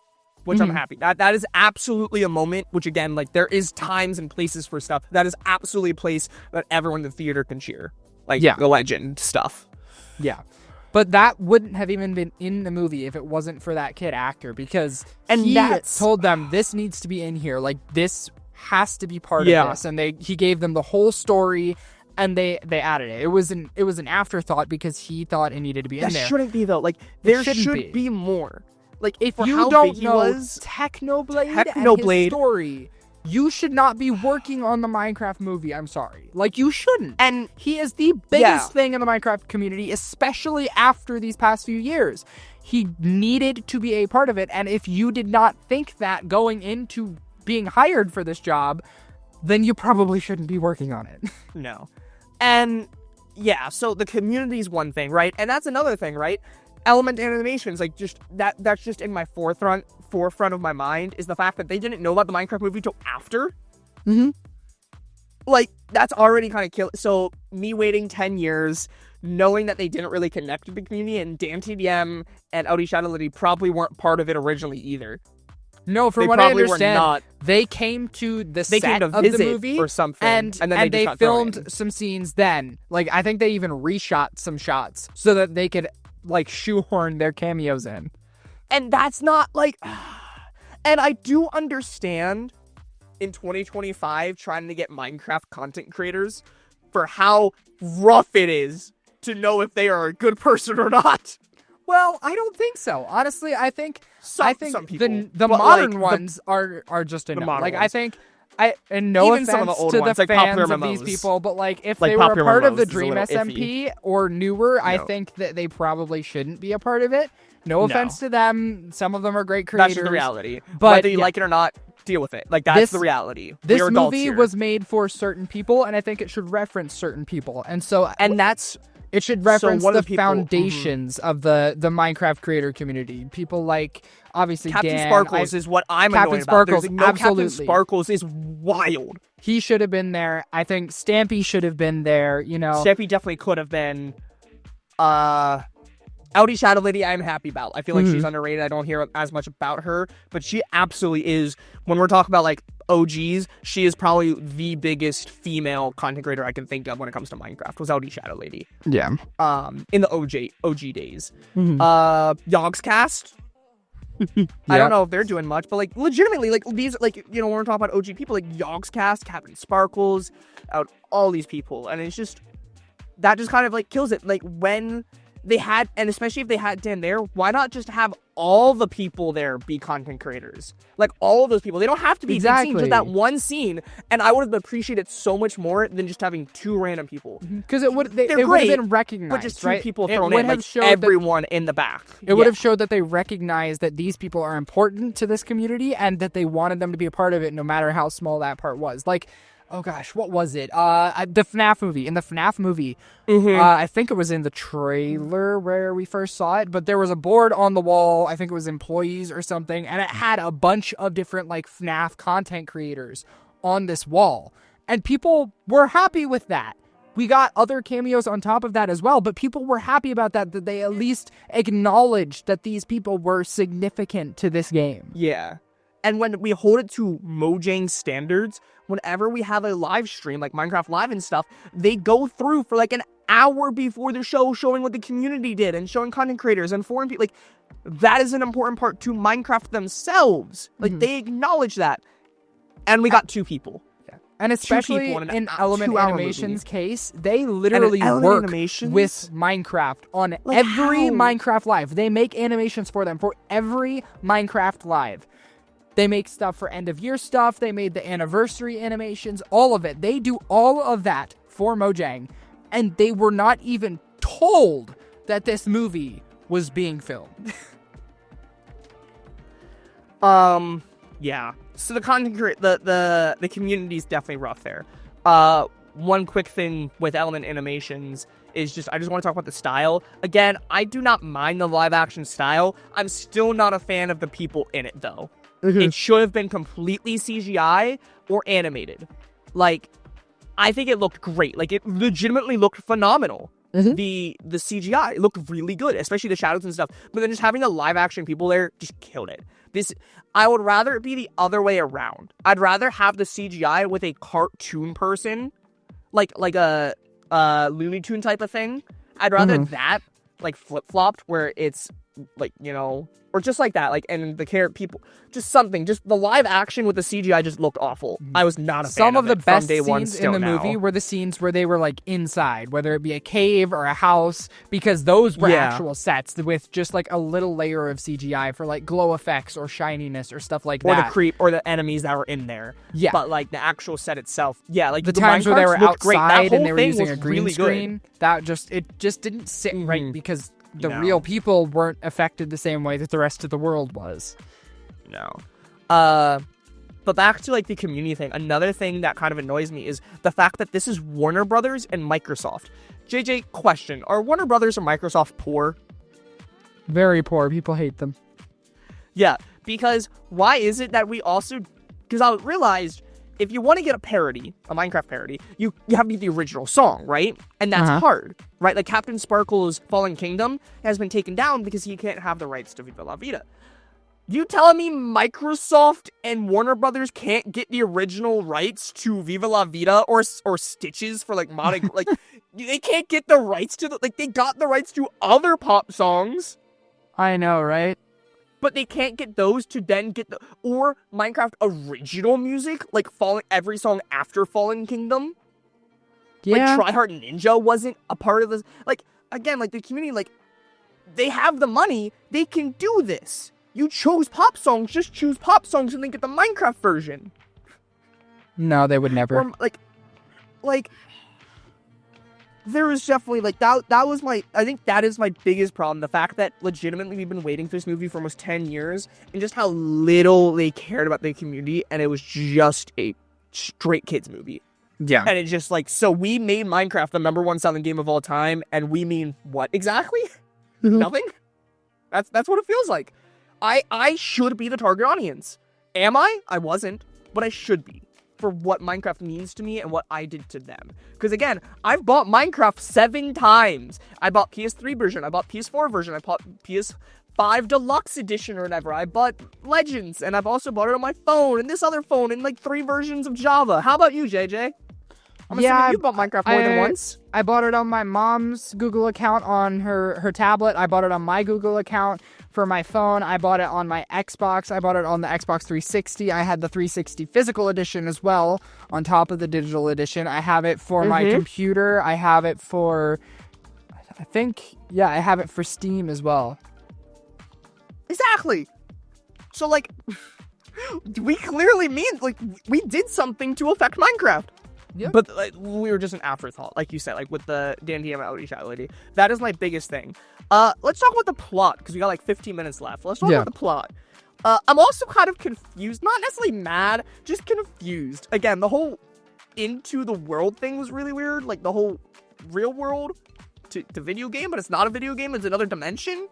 Speaker 1: which I'm happy. That is absolutely a moment, which again, like, there is times and places for stuff. That is absolutely a place that everyone in the theater can cheer. Like, the legend stuff.
Speaker 2: Yeah. But that wouldn't have even been in the movie if it wasn't for that kid actor, because he told them this needs to be in here. Like, this has to be part of this. And he gave them the whole story, and they added it. It was an afterthought because he thought it needed to be in there.
Speaker 1: That shouldn't be, though. Like, there should be more. Like,
Speaker 2: if
Speaker 1: for
Speaker 2: you
Speaker 1: how
Speaker 2: don't
Speaker 1: big he
Speaker 2: know
Speaker 1: was,
Speaker 2: Technoblade and his story, you should not be working on the Minecraft movie. I'm sorry. Like, you shouldn't. And he is the biggest thing in the Minecraft community, especially after these past few years. He needed to be a part of it, and if you did not think that going into being hired for this job, then you probably shouldn't be working on it.
Speaker 1: No. And, yeah, so the community's one thing, right? And that's another thing, right? Element animations, like, just that's just in my forefront of my mind, is the fact that they didn't know about the Minecraft movie till after. Like, that's already kind of so me waiting 10 years, knowing that they didn't really connect with the community, and Dan TDM and Audi Shadowlity probably weren't part of it originally either.
Speaker 2: No, from what I understand, they came to the set of the movie
Speaker 1: or something,
Speaker 2: and
Speaker 1: then
Speaker 2: they filmed some scenes then. Like, I think they even reshot some shots so that they could, like, shoehorn their cameos in.
Speaker 1: And that's not, like... And I do understand in 2025 trying to get Minecraft content creators for how rough it is to know if they are a good person or not.
Speaker 2: Well, I don't think so. Honestly, I think some people,
Speaker 1: the
Speaker 2: modern ones are just enough. Like, ones. I think and no
Speaker 1: even
Speaker 2: offense
Speaker 1: some of the old
Speaker 2: to
Speaker 1: ones,
Speaker 2: the
Speaker 1: like
Speaker 2: fans of
Speaker 1: MMOs.
Speaker 2: these people, but like if
Speaker 1: like
Speaker 2: they were a part of the
Speaker 1: MMOs
Speaker 2: Dream SMP or newer, I think that they probably shouldn't be a part of it. No offense to them. Some of them are great creators.
Speaker 1: That's just the reality.
Speaker 2: But
Speaker 1: whether you like it or not, deal with it. Like, that's the reality.
Speaker 2: This movie was made for certain people, and I think it should reference certain people. And so, it should reference the foundations of the Minecraft creator community. People like, obviously,
Speaker 1: Captain
Speaker 2: Dan.
Speaker 1: Sparkles is what I'm
Speaker 2: Captain
Speaker 1: annoyed
Speaker 2: Sparkles,
Speaker 1: about.
Speaker 2: absolutely.
Speaker 1: Captain Sparkles is wild.
Speaker 2: He should have been there. I think Stampy should have been there, you know.
Speaker 1: Stampy definitely could have been. Audi Shadow Lady, I'm happy about. I feel like she's underrated. I don't hear as much about her, but she absolutely is. When we're talking about, like, OGs, she is probably the biggest female content creator I can think of when it comes to Minecraft, was Audi Shadow Lady.
Speaker 2: Yeah.
Speaker 1: In the OG days. Yogscast. I don't know if they're doing much, but, like, legitimately, like, these, like, you know, when we're talking about OG people, like Yogscast, Captain Sparkles, all these people, and it's just, that just kind of, like, kills it. Like, when they had, and especially if they had Dan there, why not just have all the people there be content creators? Like, all of those people. They don't have to be big scenes, just that one scene. And I would have appreciated it so much more than just having two random people.
Speaker 2: Because it would have been recognized,
Speaker 1: but just two
Speaker 2: right?
Speaker 1: people thrown in, like, everyone in the back.
Speaker 2: It would have showed that they recognized that these people are important to this community and that they wanted them to be a part of it no matter how small that part was. Like, oh gosh, what was it? The FNAF movie. In the FNAF movie, I think it was in the trailer where we first saw it, but there was a board on the wall, I think it was employees or something, and it had a bunch of different, like, FNAF content creators on this wall. And people were happy with that. We got other cameos on top of that as well, but people were happy about that they at least acknowledged that these people were significant to this game.
Speaker 1: Yeah. And when we hold it to Mojang standards, whenever we have a live stream, like Minecraft Live and stuff, they go through for like an hour before the show showing what the community did and showing content creators and foreign people. Like, that is an important part to Minecraft themselves. Like, they acknowledge that. And we got two people.
Speaker 2: Yeah. And especially in Element Animation's case, they literally work with Minecraft on every Minecraft Live. They make animations for them for every Minecraft Live. They make stuff for end-of-year stuff. They made the anniversary animations, all of it. They do all of that for Mojang, and they were not even told that this movie was being filmed.
Speaker 1: Yeah. So the content the community is definitely rough there. One quick thing with element animations is I just want to talk about the style. Again, I do not mind the live action style. I'm still not a fan of the people in it though. It should have been completely CGI or animated. Like, I think it looked great. Like, it legitimately looked phenomenal. The CGI looked really good, especially the shadows and stuff. But then just having the live action people there just killed it. I would rather it be the other way around. I'd rather have the CGI with a cartoon person, like a Looney Tune type of thing. I'd rather that, like, flip-flopped, where it's, like, you know, or just like that, like, and the people, just something, just the live action with the CGI just looked awful. I was not a fan
Speaker 2: Some of the best
Speaker 1: day one
Speaker 2: scenes in the
Speaker 1: now.
Speaker 2: movie were the scenes where they were, like, inside, whether it be a cave or a house, because those were actual sets with just, like, a little layer of CGI for, like, glow effects or shininess or stuff like that.
Speaker 1: Or the creep, or the enemies that were in there.
Speaker 2: Yeah.
Speaker 1: But, like, the actual set itself, like,
Speaker 2: the times where they were outside and they were using a green
Speaker 1: really
Speaker 2: screen, it just didn't sit right because the real people weren't affected the same way that the rest of the world was.
Speaker 1: No. But back to, like, the community thing, another thing that kind of annoys me is the fact that this is Warner Brothers and Microsoft. JJ, question, are Warner Brothers or Microsoft poor?
Speaker 2: Very poor. People hate them.
Speaker 1: Yeah, because why is it that we also... Because I realized, if you want to get a Minecraft parody, you have to get the original song, right? And that's hard, right? Like, Captain Sparkle's Fallen Kingdom has been taken down because he can't have the rights to Viva La Vida. You telling me Microsoft and Warner Brothers can't get the original rights to Viva La Vida or Stitches for, like, modding? Like, they can't get the rights to they got the rights to other pop songs.
Speaker 2: I know, right?
Speaker 1: But they can't get those to then get or Minecraft original music, like every song after Fallen Kingdom.
Speaker 2: Yeah.
Speaker 1: Like, Tryhard Ninja wasn't a part of this. Like, again, like, the community, like, they have the money, they can do this. You chose pop songs, just choose pop songs and then get the Minecraft version.
Speaker 2: No, they would never.
Speaker 1: Or, like, there was definitely, like, that was I think that is my biggest problem. The fact that legitimately we've been waiting for this movie for almost 10 years, and just how little they cared about the community, and it was just a straight kids movie.
Speaker 2: Yeah.
Speaker 1: And it's just like, so we made Minecraft the #1 selling game of all time, and we mean what exactly? Nothing? That's what it feels like. I should be the target audience. Am I? I wasn't, but I should be. For what Minecraft means to me and what I did to them. Because again, I've bought Minecraft 7 times. I bought PS3 version, I bought PS4 version, I bought PS5 Deluxe Edition or whatever. I bought Legends, and I've also bought it on my phone, and this other phone, and like 3 versions of Java. How about you, JJ? I'm assuming you bought Minecraft more than once.
Speaker 2: I bought it on my mom's Google account on her tablet. I bought it on my Google account for my phone. I bought it on my Xbox. I bought it on the Xbox 360. I had the 360 physical edition as well on top of the digital edition. I have it for my computer. I have it for, I have it for Steam as well.
Speaker 1: Exactly. So, like, we clearly mean, like, we did something to affect Minecraft. Yep. But, like, we were just an afterthought, like you said, like with the Dan DM outage. That is my biggest thing. Let's talk about the plot, because we got like 15 minutes left. Let's talk about the plot. I'm also kind of confused, not necessarily mad, just confused. Again, the whole into the world thing was really weird, like the whole real world to video game, but it's not a video game, it's another dimension.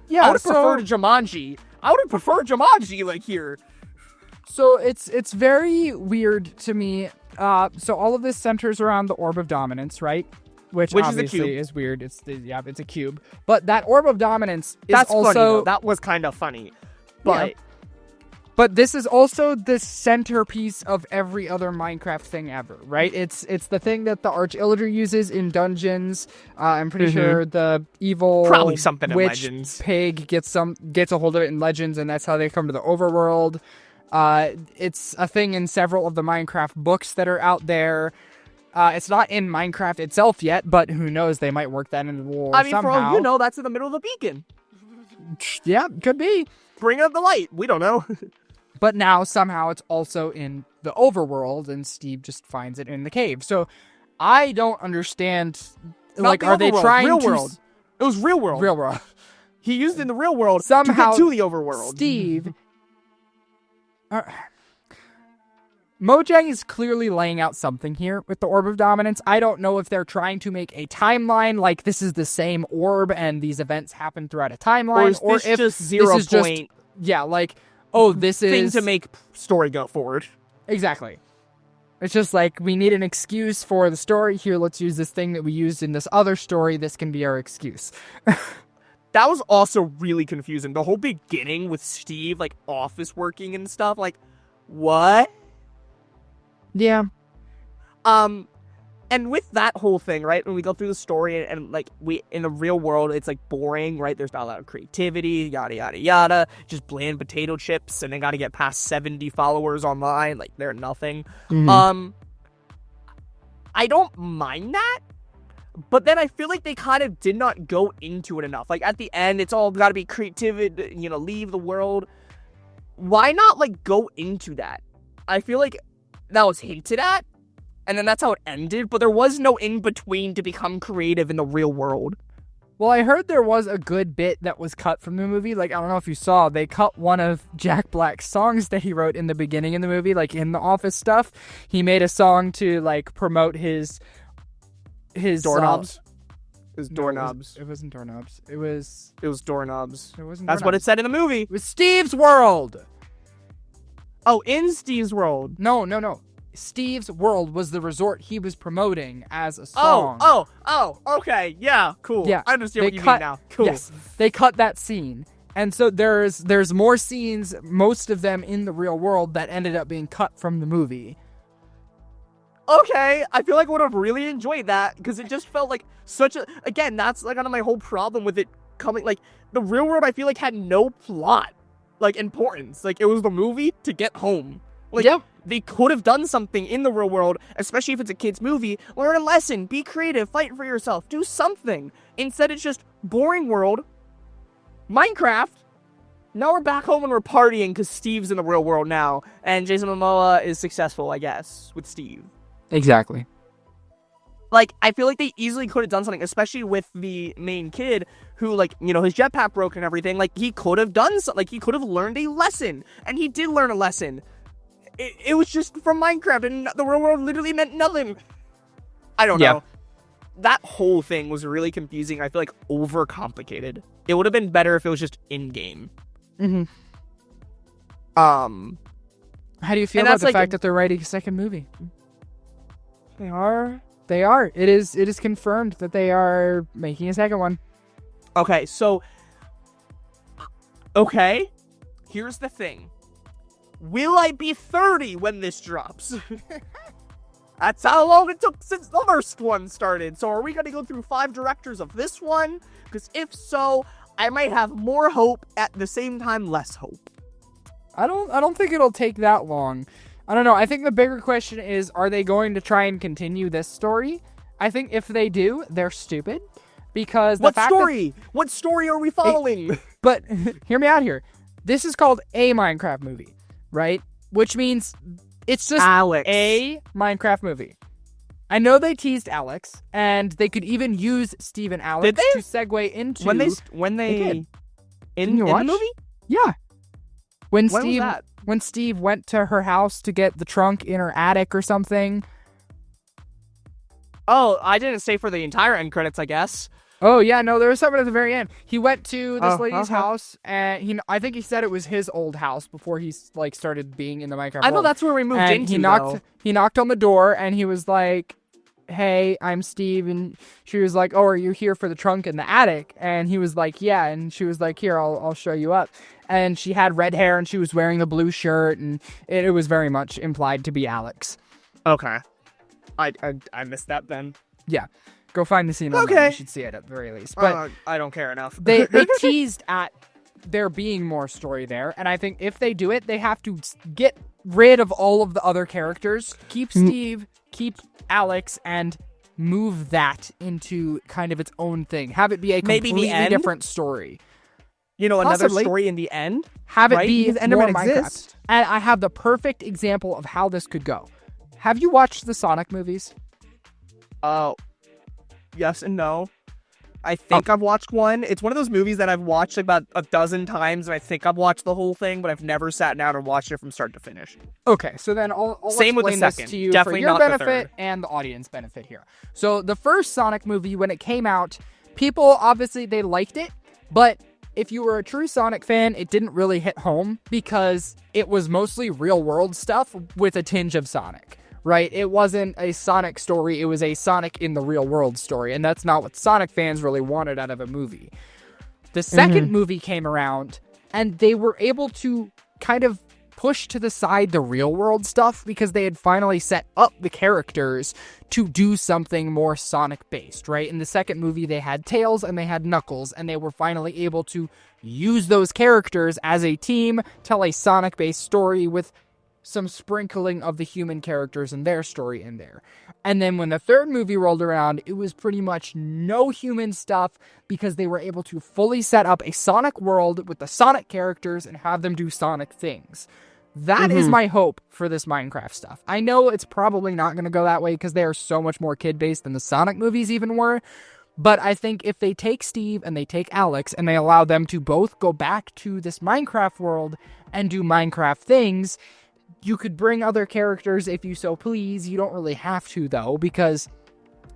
Speaker 1: Yeah, I would have preferred Jumanji. Like, here.
Speaker 2: So it's very weird to me. So all of this centers around the Orb of Dominance, right? Which obviously is weird. It's a cube. But that Orb of Dominance is
Speaker 1: That's
Speaker 2: also...
Speaker 1: funny, though. That was kind of funny. But...
Speaker 2: Yeah. But this is also the centerpiece of every other Minecraft thing ever, right? It's the thing that the Arch-Illager uses in dungeons. I'm pretty sure the evil
Speaker 1: probably something in
Speaker 2: witch
Speaker 1: Legends.
Speaker 2: Pig gets a hold of it in Legends, and that's how they come to the overworld. It's a thing in several of the Minecraft books that are out there. It's not in Minecraft itself yet, but who knows? They might work that into the lore somehow.
Speaker 1: For all you know, that's in the middle of the beacon.
Speaker 2: Yeah, could be.
Speaker 1: Bring out the light. We don't know.
Speaker 2: But now, somehow, it's also in the overworld, and Steve just finds it in the cave. So, I don't understand. Like, are they trying
Speaker 1: real
Speaker 2: to...
Speaker 1: world? It was real world.
Speaker 2: Real world.
Speaker 1: He used it in the real world
Speaker 2: somehow,
Speaker 1: to get to the overworld.
Speaker 2: Steve... Mojang is clearly laying out something here with the Orb of Dominance. I don't know if they're trying to make a timeline, like this is the same orb and these events happen throughout a timeline,
Speaker 1: or if just 0
Speaker 2: this is
Speaker 1: point.
Speaker 2: Yeah, like, oh, this
Speaker 1: thing
Speaker 2: is
Speaker 1: to make story go forward.
Speaker 2: Exactly. It's just like, we need an excuse for the story here. Let's use this thing that we used in this other story. This can be our excuse.
Speaker 1: That was also really confusing. The whole beginning with Steve, like, office working and stuff. Like, what?
Speaker 2: Yeah.
Speaker 1: And with that whole thing, right, when we go through the story and like, we, in the real world, it's, like, boring, right? There's not a lot of creativity, yada, yada, yada. Just bland potato chips, and they gotta get past 70 followers online. Like, they're nothing.
Speaker 2: Mm-hmm.
Speaker 1: I don't mind that. But then I feel like they kind of did not go into it enough. Like, at the end, it's all got to be creativity, you know, leave the world. Why not, like, go into that? I feel like that was hinted at, and then that's how it ended, but there was no in-between to become creative in the real world.
Speaker 2: Well, I heard there was a good bit that was cut from the movie. Like, I don't know if you saw, they cut one of Jack Black's songs that he wrote in the beginning in the movie, like, in the office stuff. He made a song to, like, promote his
Speaker 1: doorknobs. It was
Speaker 2: No,
Speaker 1: doorknobs.
Speaker 2: it wasn't doorknobs. It was
Speaker 1: doorknobs.
Speaker 2: It wasn't.
Speaker 1: That's what it
Speaker 2: doorknobs.
Speaker 1: said in the movie.
Speaker 2: It was Steve's World.
Speaker 1: Oh, in Steve's world.
Speaker 2: No. Steve's World was the resort he was promoting as a song.
Speaker 1: Oh, okay, yeah, cool.
Speaker 2: Yeah,
Speaker 1: I understand what you
Speaker 2: cut,
Speaker 1: mean now. Cool.
Speaker 2: Yes, they cut that scene. And so there's more scenes, most of them in the real world, that ended up being cut from the movie.
Speaker 1: Okay, I feel like I would have really enjoyed that, because it just felt like such a... Again, that's like kind of my whole problem with it coming... Like, the real world, I feel like, had no plot, like, importance. Like, it was the movie to get home. Like,
Speaker 2: Yep.
Speaker 1: They could have done something in the real world, especially if it's a kid's movie. Learn a lesson, be creative, fight for yourself, do something. Instead, it's just boring world, Minecraft. Now we're back home and we're partying because Steve's in the real world now, and Jason Momoa is successful, I guess, with Steve.
Speaker 2: Exactly.
Speaker 1: Like, I feel like they easily could have done something, especially with the main kid who, like, you know, his jetpack broke and everything. Like, he could have done something. Like, he could have learned a lesson, and he did learn a lesson. It was just from Minecraft, and the real world literally meant nothing. I don't know. That whole thing was really confusing. I feel like overcomplicated. It would have been better if it was just in-game.
Speaker 2: Mm-hmm.
Speaker 1: How
Speaker 2: How do you feel about the fact that they're writing a second movie?
Speaker 1: They are?
Speaker 2: They are. It is confirmed that they are making a second one.
Speaker 1: Okay, so... Okay, here's the thing. Will I be 30 when this drops? That's how long it took since the first one started. So are we going to go through 5 directors of this one? Because if so, I might have more hope, at the same time less hope.
Speaker 2: I don't think it'll take that long. I don't know. I think the bigger question is, are they going to try and continue this story? I think if they do, they're stupid. Because
Speaker 1: What story are we following?
Speaker 2: But hear me out here. This is called a Minecraft movie, right? Which means it's just
Speaker 1: Alex.
Speaker 2: a Minecraft movie. I know they teased Alex, and they could even use Steve and Alex
Speaker 1: Did they?
Speaker 2: to segue into
Speaker 1: when they
Speaker 2: did.
Speaker 1: in the movie?
Speaker 2: Yeah. When
Speaker 1: was
Speaker 2: Steve
Speaker 1: that?
Speaker 2: when Steve went to her house to get the trunk in her attic or something.
Speaker 1: Oh, I didn't stay for the entire end credits, I guess.
Speaker 2: Oh yeah, no, there was something at the very end. He went to this lady's
Speaker 1: uh-huh.
Speaker 2: house, and I think he said it was his old house before he like started being in the Minecraft
Speaker 1: I know
Speaker 2: world.
Speaker 1: that's where we moved
Speaker 2: And
Speaker 1: into,
Speaker 2: he knocked on the door, and he was like, "Hey, I'm Steve," and she was like, "Oh, are you here for the trunk in the attic?" And he was like, "Yeah," and she was like, "Here, I'll show you up." And she had red hair, and she was wearing the blue shirt, and it was very much implied to be Alex.
Speaker 1: Okay. I missed that then.
Speaker 2: Yeah. Go find the scene online.
Speaker 1: Okay.
Speaker 2: You should see it at the very least. But
Speaker 1: I don't care enough.
Speaker 2: they teased at there being more story there, and I think if they do it, they have to get rid of all of the other characters, keep Steve, keep Alex, and move that into kind of its own thing. Have it be a
Speaker 1: Maybe the
Speaker 2: completely
Speaker 1: end?
Speaker 2: different story.
Speaker 1: You know, another
Speaker 2: Possibly.
Speaker 1: story in the end?
Speaker 2: Have it
Speaker 1: Right?
Speaker 2: be
Speaker 1: Because
Speaker 2: more
Speaker 1: Enderman
Speaker 2: Minecraft.
Speaker 1: exists.
Speaker 2: And I have the perfect example of how this could go. Have you watched the Sonic movies?
Speaker 1: Oh. Yes and no. I think I've watched one. It's one of those movies that I've watched like about a dozen times, and I think I've watched the whole thing, but I've never sat down and watched it from start to finish.
Speaker 2: Okay, so then I'll
Speaker 1: Same with the
Speaker 2: explain this
Speaker 1: second.
Speaker 2: to you
Speaker 1: Definitely
Speaker 2: for your
Speaker 1: not the
Speaker 2: benefit
Speaker 1: third.
Speaker 2: and the audience benefit here. So the first Sonic movie, when it came out, people obviously they liked it, but if you were a true Sonic fan, it didn't really hit home because it was mostly real world stuff with a tinge of Sonic. Right? It wasn't a Sonic story, it was a Sonic in the real world story, and that's not what Sonic fans really wanted out of a movie. The second movie came around, and they were able to kind of push to the side the real world stuff because they had finally set up the characters to do something more Sonic based, right? In the second movie, they had Tails and they had Knuckles, and they were finally able to use those characters as a team, tell a Sonic based story with some sprinkling of the human characters and their story in there. And then when the third movie rolled around, it was pretty much no human stuff because they were able to fully set up a Sonic world with the Sonic characters and have them do Sonic things. That is my hope for this Minecraft stuff. I know it's probably not going to go that way because they are so much more kid-based than the Sonic movies even were. But I think if they take Steve and they take Alex and they allow them to both go back to this Minecraft world and do Minecraft things, you could bring other characters if you so please. You don't really have to, though, because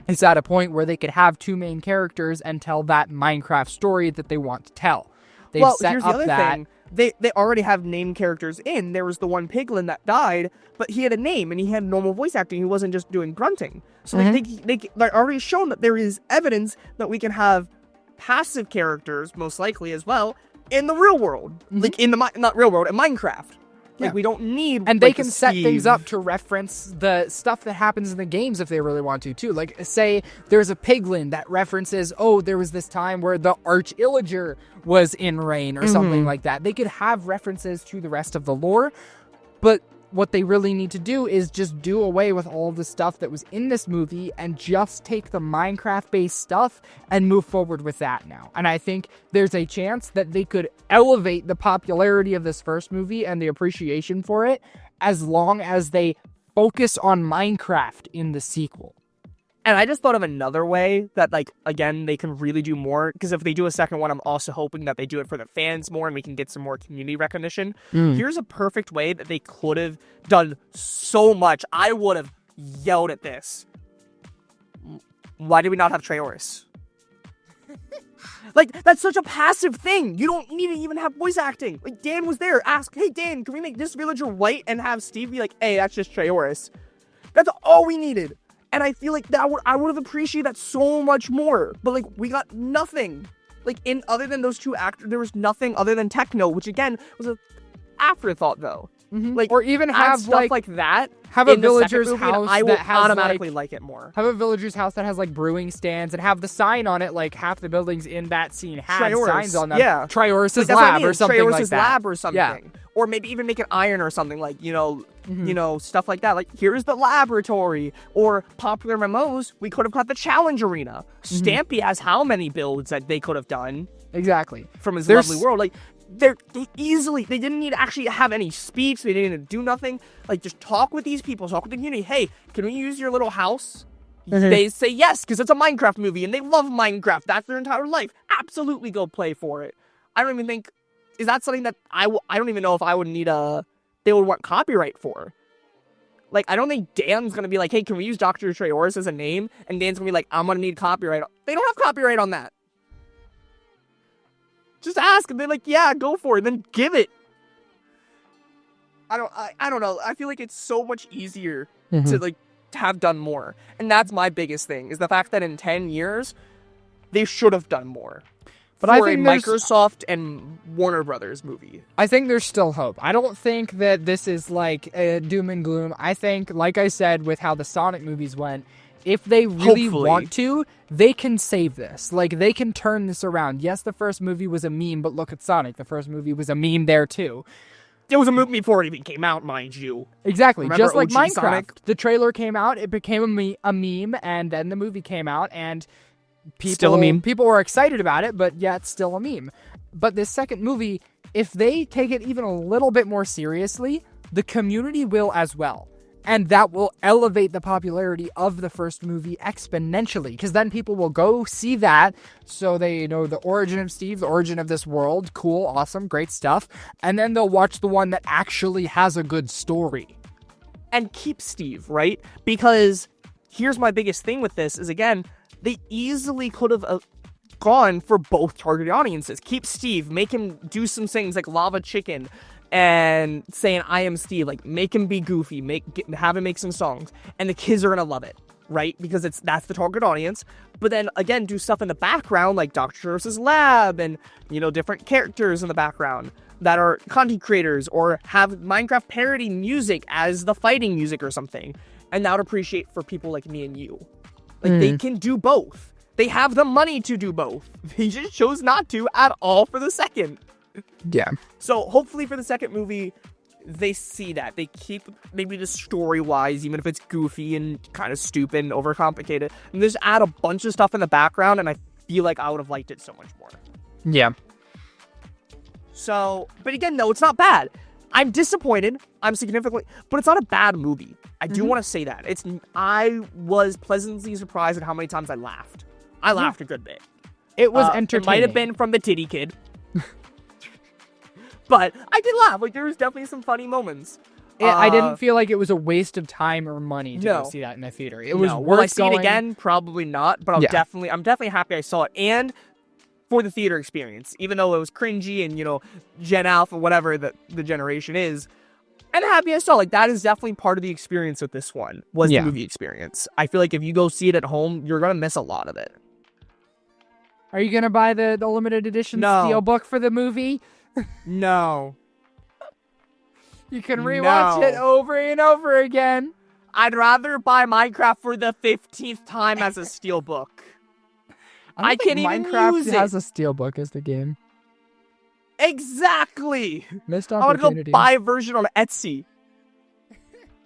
Speaker 2: it's at a point where they could have two main characters and tell that Minecraft story that they want to tell. They've set
Speaker 1: here's
Speaker 2: up
Speaker 1: the other
Speaker 2: that.
Speaker 1: thing. They already have named characters in. There was the one piglin that died, but he had a name and he had normal voice acting. He wasn't just doing grunting. So they're already shown that there is evidence that we can have passive characters, most likely as well, in the real world. Like in the not real world, in Minecraft. Like, we don't need...
Speaker 2: And they
Speaker 1: like,
Speaker 2: can
Speaker 1: the
Speaker 2: set
Speaker 1: Steve.
Speaker 2: things up to reference the stuff that happens in the games if they really want to, too. Like, say there's a piglin that references, oh, there was this time where the Arch-Illager was in Rain or something like that. They could have references to the rest of the lore, but what they really need to do is just do away with all the stuff that was in this movie and just take the Minecraft-based stuff and move forward with that now. And I think there's a chance that they could elevate the popularity of this first movie and the appreciation for it as long as they focus on Minecraft in the sequel.
Speaker 1: And I just thought of another way that, like, again, they can really do more. Because if they do a second one, I'm also hoping that they do it for the fans more and we can get some more community recognition. Here's a perfect way that they could have done so much. I would have yelled at this. Why did we not have Trayaurus? Like, that's such a passive thing. You don't need to even have voice acting. Like, Dan was there. Ask, hey, Dan, can we make this villager white and have Steve be like, hey, that's just Trayaurus? That's all we needed. And I feel like I would have appreciated that so much more. But, like, we got nothing. Like, other than those two actors, there was nothing other than Techno, which, again, was an afterthought, though. Like,
Speaker 2: or even have
Speaker 1: stuff like that.
Speaker 2: have a
Speaker 1: in the second
Speaker 2: villager's
Speaker 1: movie, and
Speaker 2: house
Speaker 1: I will
Speaker 2: that has
Speaker 1: automatically like it more.
Speaker 2: Have a villager's house that has like brewing stands and have the sign on it, like half the buildings in that scene have
Speaker 1: Trayaurus,
Speaker 2: signs on them.
Speaker 1: yeah.
Speaker 2: Trayaurus'
Speaker 1: Like, that's what I
Speaker 2: lab
Speaker 1: mean,
Speaker 2: or something
Speaker 1: Trayaurus'
Speaker 2: like that.
Speaker 1: lab or something.
Speaker 2: Yeah.
Speaker 1: Or maybe even make an iron or something, like, you know, stuff like that. Like, here's the laboratory. Or popular MMOs, we could have got the challenge arena. Stampy has how many builds that they could have done
Speaker 2: Exactly.
Speaker 1: from his lovely world. Like, they didn't need to actually have any speech. They didn't need to do nothing. Like, just talk with these people, talk with the community. Hey, can we use your little house? They say yes, because it's a Minecraft movie, and they love Minecraft. That's their entire life. Absolutely go play for it. I don't even think... Is that something that I don't even know if I would need they would want copyright for. Like, I don't think Dan's going to be like, hey, can we use Dr. Trayaurus as a name? And Dan's going to be like, I'm going to need copyright. They don't have copyright on that. Just ask, and they're like, yeah, go for it, then give it. I don't know. I feel like it's so much easier to, like, have done more. And that's my biggest thing, is the fact that in 10 years, they should have done more. But for
Speaker 2: I think
Speaker 1: a Microsoft and Warner Brothers movie.
Speaker 2: I think there's still hope. I don't think that this is like a doom and gloom. I think, like I said, with how the Sonic movies went, if they really want to, they can save this. Like, they can turn this around. Yes, the first movie was a meme, but look at Sonic. The first movie was a meme there, too.
Speaker 1: It was a movie before it even came out, mind you.
Speaker 2: Exactly.
Speaker 1: Remember
Speaker 2: Just like
Speaker 1: OG
Speaker 2: Minecraft.
Speaker 1: Sonic?
Speaker 2: The trailer came out, it became a meme, and then the movie came out, and
Speaker 1: Still a meme.
Speaker 2: people were excited about it, but yeah, it's still a meme. But this second movie, if they take it even a little bit more seriously, the community will as well. And that will elevate the popularity of the first movie exponentially, because then people will go see that, so they know the origin of Steve, the origin of this world. Cool, awesome, great stuff. And then they'll watch the one that actually has a good story.
Speaker 1: And keep Steve, right? Because here's my biggest thing with this is, again, they easily could have gone for both target audiences. Keep Steve, make him do some things like Lava Chicken and saying I am Steve, like make him be goofy, have him make some songs, and the kids are gonna love it, right? Because that's the target audience. But then again, do stuff in the background like Dr. Seuss's Lab and different characters in the background that are content creators, or have Minecraft parody music as the fighting music or something, and that would appreciate for people like me and you. Like they can do both. They have the money to do both. They just chose not to at all for the second.
Speaker 2: Yeah.
Speaker 1: So hopefully for the second movie, they see that. They keep maybe the story-wise, even if it's goofy and kind of stupid and overcomplicated, and just add a bunch of stuff in the background, and I feel like I would have liked it so much more.
Speaker 2: Yeah.
Speaker 1: So, but again, no, it's not bad. I'm disappointed. I'm significantly, but it's not a bad movie. I do want to say that. I was pleasantly surprised at how many times I laughed. I laughed a good bit.
Speaker 2: It was entertaining.
Speaker 1: It might have been from the titty kid. But I did laugh. Like, there was definitely some funny moments.
Speaker 2: I didn't feel like it was a waste of time or money to go see that in the theater. It was worth
Speaker 1: Will I see
Speaker 2: going.
Speaker 1: it again? Probably not. But I'm definitely happy I saw it. And for the theater experience, even though it was cringy and, Gen Alpha, whatever the generation is, I'm happy I saw it. Like, that is definitely part of the experience with this one, was the movie experience. I feel like if you go see it at home, you're going to miss a lot of it.
Speaker 2: Are you going to buy the limited edition steelbook for the movie?
Speaker 1: No.
Speaker 2: You can rewatch it over and over again.
Speaker 1: I'd rather buy Minecraft for the 15th time as a steelbook. I can't even use it.
Speaker 2: Minecraft has a steelbook as the game.
Speaker 1: Exactly.
Speaker 2: Missed
Speaker 1: I want
Speaker 2: opportunity.
Speaker 1: to go buy a version on Etsy.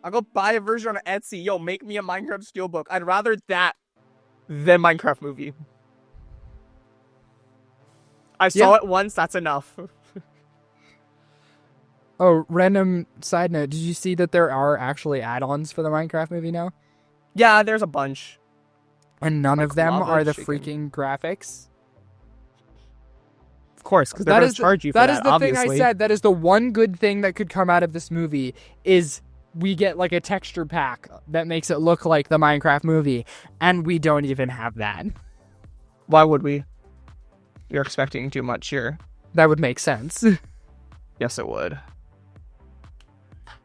Speaker 1: I'll go buy a version on Etsy. Yo, make me a Minecraft steelbook. I'd rather that than Minecraft movie. I saw it once. That's enough.
Speaker 2: Oh, random side note. Did you see that there are actually add-ons for the Minecraft movie now?
Speaker 1: Yeah, there's a bunch.
Speaker 2: And none of them
Speaker 1: Lava
Speaker 2: are the
Speaker 1: Chicken.
Speaker 2: freaking graphics?
Speaker 1: Of course, because they're going to charge you for that,
Speaker 2: That is the
Speaker 1: obviously.
Speaker 2: thing I said. That is the one good thing that could come out of this movie, is we get like a texture pack that makes it look like the Minecraft movie, and we don't even have that.
Speaker 1: Why would we? You're expecting too much here.
Speaker 2: That would make sense.
Speaker 1: Yes, it would.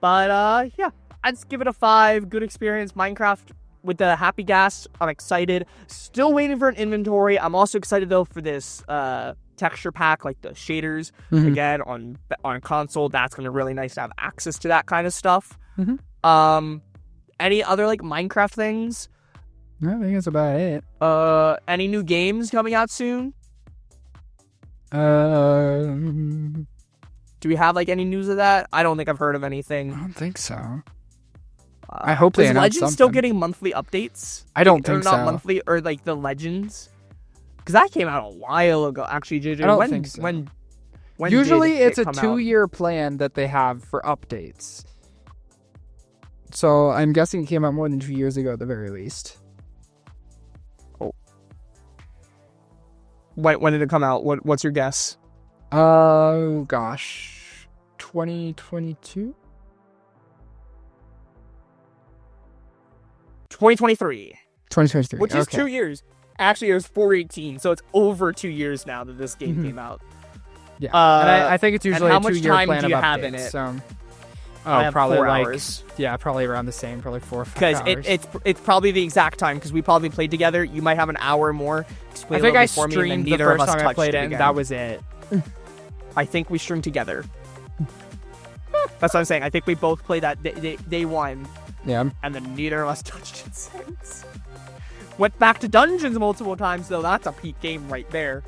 Speaker 1: But, yeah. I'd just give it a 5. Good experience. Minecraft with the happy gas. I'm excited. Still waiting for an inventory. I'm also excited, though, for this texture pack, like the shaders. Again, on console, that's going to be really nice to have access to that kind of stuff. Any other, like, Minecraft things?
Speaker 2: I think that's about it.
Speaker 1: Any new games coming out soon? Do we have, like, any news of that? I don't think I've heard of anything.
Speaker 2: I don't think so. I hope they
Speaker 1: announce
Speaker 2: announce
Speaker 1: Legends
Speaker 2: something.
Speaker 1: Still getting monthly updates?
Speaker 2: I don't
Speaker 1: Or
Speaker 2: think
Speaker 1: not
Speaker 2: so.
Speaker 1: monthly, or, like, the Legends? Because that came out a while ago. Actually, JJ,
Speaker 2: I don't think so.
Speaker 1: when
Speaker 2: Usually
Speaker 1: did
Speaker 2: it's
Speaker 1: it
Speaker 2: a
Speaker 1: come out?
Speaker 2: 2-year plan that they have for updates. So I'm guessing it came out more than 2 years ago at the very least.
Speaker 1: When did it come out? What's your guess?
Speaker 2: Oh, gosh. 2022?
Speaker 1: 2023.
Speaker 2: 2023.
Speaker 1: Which is
Speaker 2: okay.
Speaker 1: 2 years. Actually, it was 4/18, so it's over 2 years now that this game came out.
Speaker 2: Yeah. And I think it's usually
Speaker 1: how
Speaker 2: a
Speaker 1: much
Speaker 2: 2-year
Speaker 1: time
Speaker 2: plan
Speaker 1: do you
Speaker 2: of
Speaker 1: have
Speaker 2: updates.
Speaker 1: in it?
Speaker 2: So,
Speaker 1: I have
Speaker 2: probably
Speaker 1: 4
Speaker 2: like
Speaker 1: hours.
Speaker 2: probably around the same, probably 4 or 5
Speaker 1: Because
Speaker 2: hours.
Speaker 1: it's probably the exact time, because we probably played together. You might have an hour more.
Speaker 2: I think I streamed the first time I played it, and that was it.
Speaker 1: I think we streamed together. That's what I'm saying. I think we both played that day one,
Speaker 2: Yeah.
Speaker 1: and then neither of us touched it since. Went back to dungeons multiple times, though. That's a peak game right there.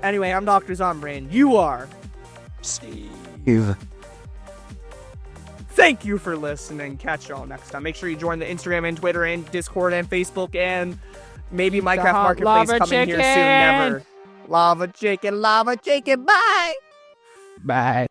Speaker 1: Anyway, I'm Dr. Zombrain. You are
Speaker 2: Steve.
Speaker 1: Thank you for listening. Catch y'all next time. Make sure you join the Instagram and Twitter and Discord and Facebook and maybe Minecraft
Speaker 2: hot
Speaker 1: Marketplace
Speaker 2: lava
Speaker 1: coming here soon.
Speaker 2: chicken.
Speaker 1: Never. Lava chicken, bye!
Speaker 2: Bye.